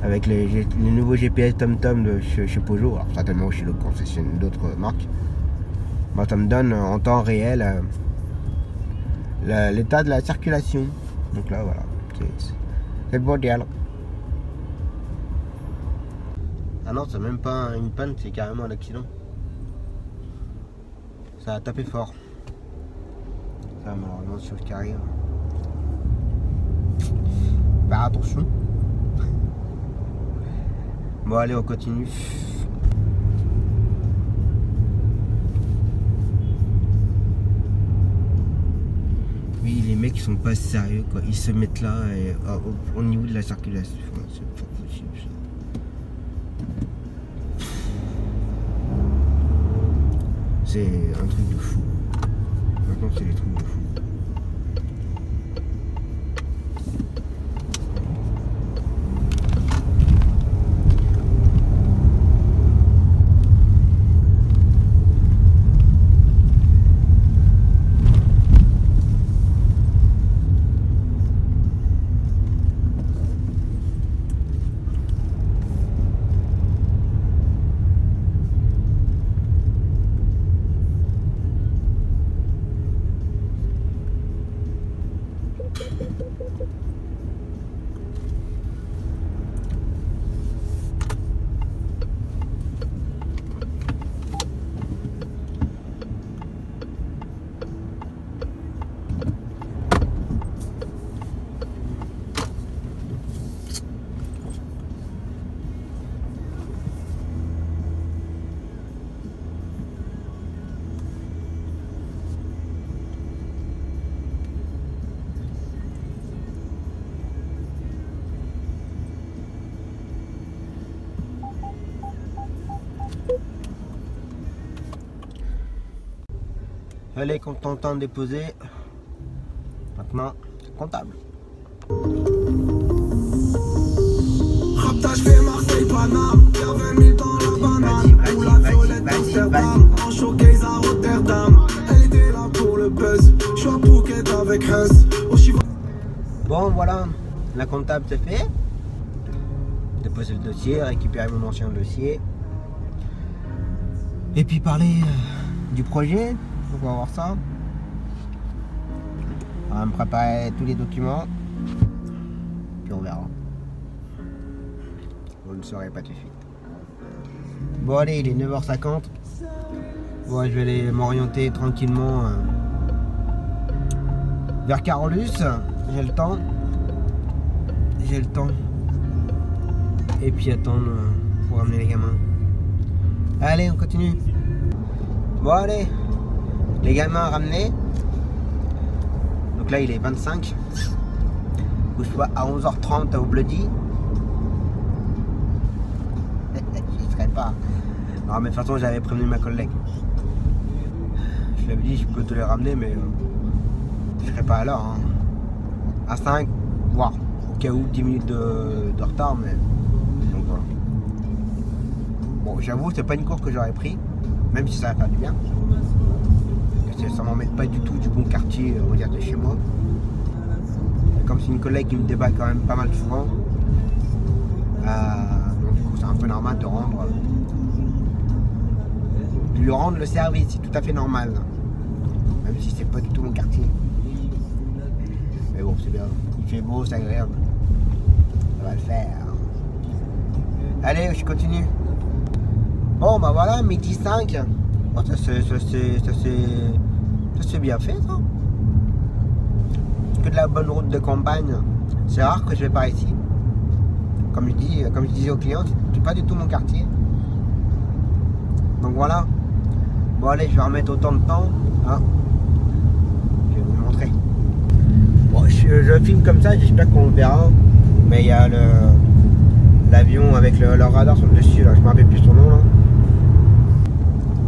avec les nouveaux GPS TomTom de chez Peugeot, alors certainement chez d'autres marques, bah, ça me donne en temps réel l'état de la circulation. Donc là voilà, c'est le bordel. Ah non, c'est même pas une panne, c'est carrément un accident. Ça a tapé fort. Ça malheureusement chose qui arrive. Bah attention. Bon allez on continue. Oui les mecs ils sont pas sérieux quoi. Ils se mettent là et, au niveau de la circulation. C'est pas possible ça. C'est un truc de fou. Maintenant c'est des trucs de fou. Allez, quand on entend déposer, maintenant, comptable. Raptage fait Marseille, Paname, y'a 20 000 dans la banane. Ou la violette d'Amsterdam, en showcase à Rotterdam. Elle était là pour le buzz, je suis à Phuket avec Reims. Bon, voilà, la comptable c'est fait. Déposer le dossier, récupérer mon ancien dossier. Et puis parler du projet. On va voir ça. On va me préparer tous les documents. Puis on verra. Vous ne saurez pas tout de suite. Bon allez, il est 9h50. Bon, je vais aller m'orienter tranquillement vers Carolus. J'ai le temps. J'ai le temps. Et puis attendre pour amener les gamins. Allez, on continue. Bon allez. Les gamins ramenés. Donc là il est 25. Ou je sois à 11h30 au Bloody. Je serai pas. Non mais de toute façon j'avais prévenu ma collègue. Je lui avais dit je peux te les ramener mais je serai pas à l'heure. Hein. À 5, voire au cas où 10 minutes de retard mais. Donc voilà. Bon j'avoue c'est pas une course que j'aurais pris. Même si ça va faire du bien. Ça m'emmène pas du tout du bon quartier, on va dire, de chez moi. Comme c'est une collègue qui me débat quand même pas mal souvent, donc du coup c'est un peu normal de lui rendre le service, c'est tout à fait normal. Même si c'est pas du tout mon quartier. Mais bon, c'est bien, il fait beau, c'est agréable. Ça va le faire. Allez, je continue. Bon bah voilà, midi 5. Oh, ça c'est bien fait, ça. Que de la bonne route de campagne. C'est rare que je vais par ici. Comme je disais aux clients, c'est pas du tout mon quartier. Donc voilà. Bon allez, je vais remettre autant de temps. Hein. Je vais vous montrer. Bon, je filme comme ça, j'espère qu'on le verra. Mais il y a l'avion avec le radar sur le dessus, là. Je me rappelle plus son nom là.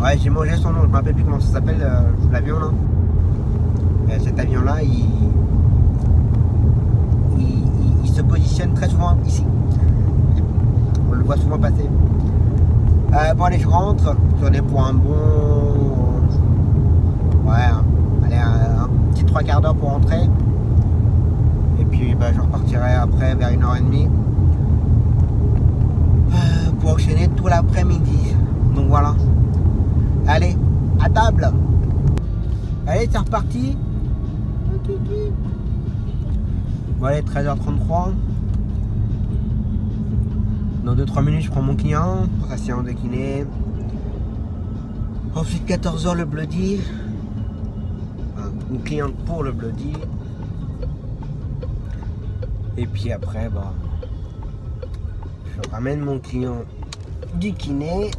Ouais, j'ai mangé son nom, je me rappelle plus comment ça s'appelle l'avion là. Cet avion là, il se positionne très souvent ici. On le voit souvent passer. Bon allez, je rentre. J'en ai pour un bon... Ouais, allez, un petit 3 quarts d'heure pour rentrer. Et puis bah, je repartirai après vers 1h30 pour enchaîner tout l'après-midi. Donc voilà. Allez, à table. Allez, c'est reparti. Bon allez, 13h33. Dans 2-3 minutes, je prends mon client pour sa séance de kiné. Ensuite, 14h, le bloody. Une cliente pour le bloody. Et puis après, bah, je ramène mon client du kiné.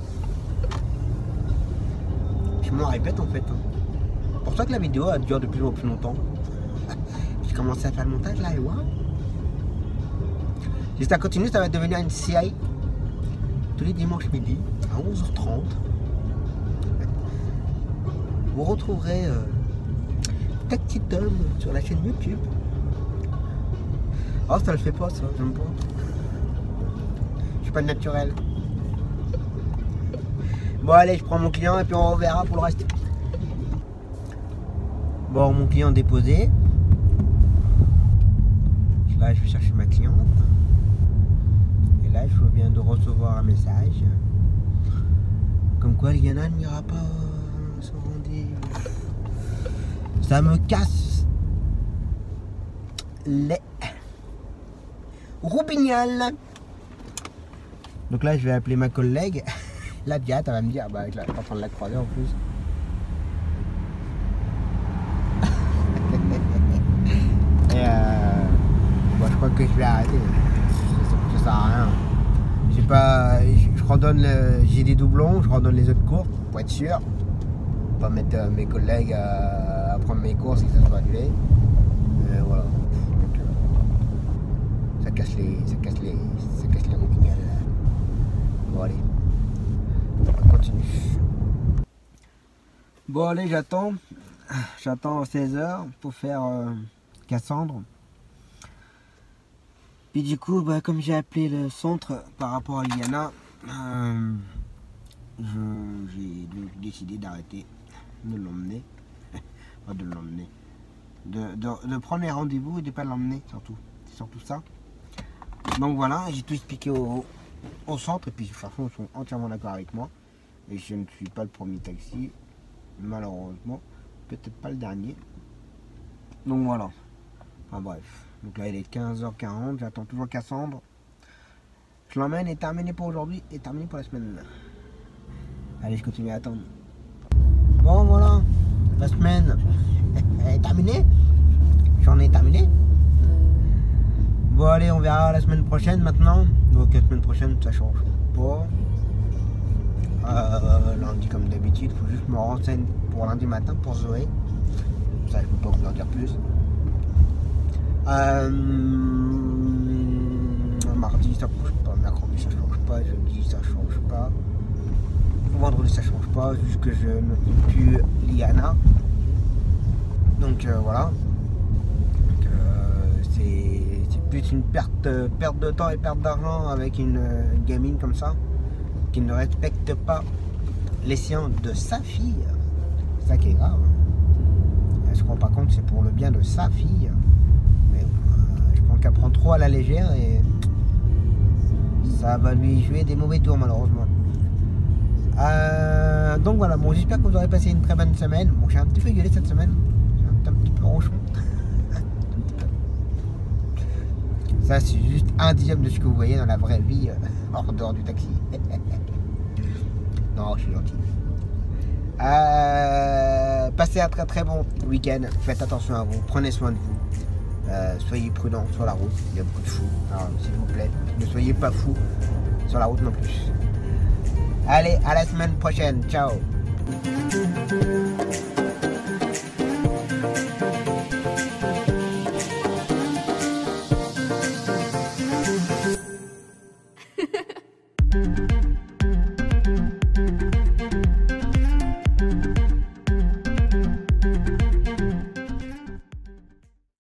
Je m'en répète en fait. C'est pour ça que la vidéo a duré de plus en plus longtemps. J'ai commencé à faire le montage là et waouh. Si ça continue, ça va devenir une série tous les dimanches midi à 11h30. Vous retrouverez Taxi Tom sur la chaîne YouTube. Oh, ça le fait pas, ça, j'aime pas. Je suis pas naturel. Bon, allez, je prends mon client et puis on reverra pour le reste. Bon, mon client déposé. Là, je vais chercher ma cliente. Et là, je viens de recevoir un message. Comme quoi, Liana n'ira pas à son rendez-vous. Ça me casse les roubignoles. Donc là, je vais appeler ma collègue. La Diate, elle va me dire, bah, je suis en train de la croiser en plus. Et bon, je crois que je vais arrêter. Ça sert à rien. J'ai pas, je redonne j'ai des doublons, je redonne les autres cours pour être sûr. Pas mettre mes collègues à prendre mes courses et que ça soit annulé. Voilà. Donc, ça casse les roupignoles. Bon allez. On continue. Bon allez, j'attends 16h pour faire Cassandre. Puis du coup, bah, comme j'ai appelé le centre par rapport à Liana, j'ai décidé d'arrêter de l'emmener. Pas de l'emmener. De prendre les rendez-vous et de ne pas l'emmener surtout. C'est surtout ça. Donc voilà, j'ai tout expliqué au centre et puis de toute façon ils sont entièrement d'accord avec moi. Et je ne suis pas le premier taxi, malheureusement. Peut-être pas le dernier. Donc voilà. Enfin bref. Donc là il est 15h40, j'attends toujours Cassandre. Je l'emmène et terminé pour aujourd'hui et terminé pour la semaine. Allez, je continue à attendre. Bon voilà, la semaine est terminée. J'en ai terminé. Bon allez, on verra la semaine prochaine maintenant. Donc la semaine prochaine ça change pas. Lundi comme d'habitude, il faut juste me renseigner pour lundi matin pour Zoé. Ça je peux pas vous en dire plus. Mardi ça change pas, mercredi ça change pas, jeudi ça change pas, vendredi ça change pas, juste que je ne trouve plus Liana. Donc voilà. Donc, c'est plus une perte de temps et perte d'argent avec une gamine comme ça qui ne respecte pas les séances de sa fille. C'est ça qui est grave. Elle se rend pas compte que c'est pour le bien de sa fille. Mais je pense qu'elle prend trop à la légère et ça va lui jouer des mauvais tours malheureusement. Donc voilà, bon, j'espère que vous aurez passé une très bonne semaine. Bon, j'ai un petit peu gueulé cette semaine. J'ai un petit peu ronchon. Ça c'est juste un dixième de ce que vous voyez dans la vraie vie hors dehors du taxi. Non, je suis gentil. Passez un très bon week-end. Faites attention à vous. Prenez soin de vous. Soyez prudents sur la route. Il y a beaucoup de fous. Alors, s'il vous plaît, ne soyez pas fous sur la route non plus. Allez, à la semaine prochaine. Ciao.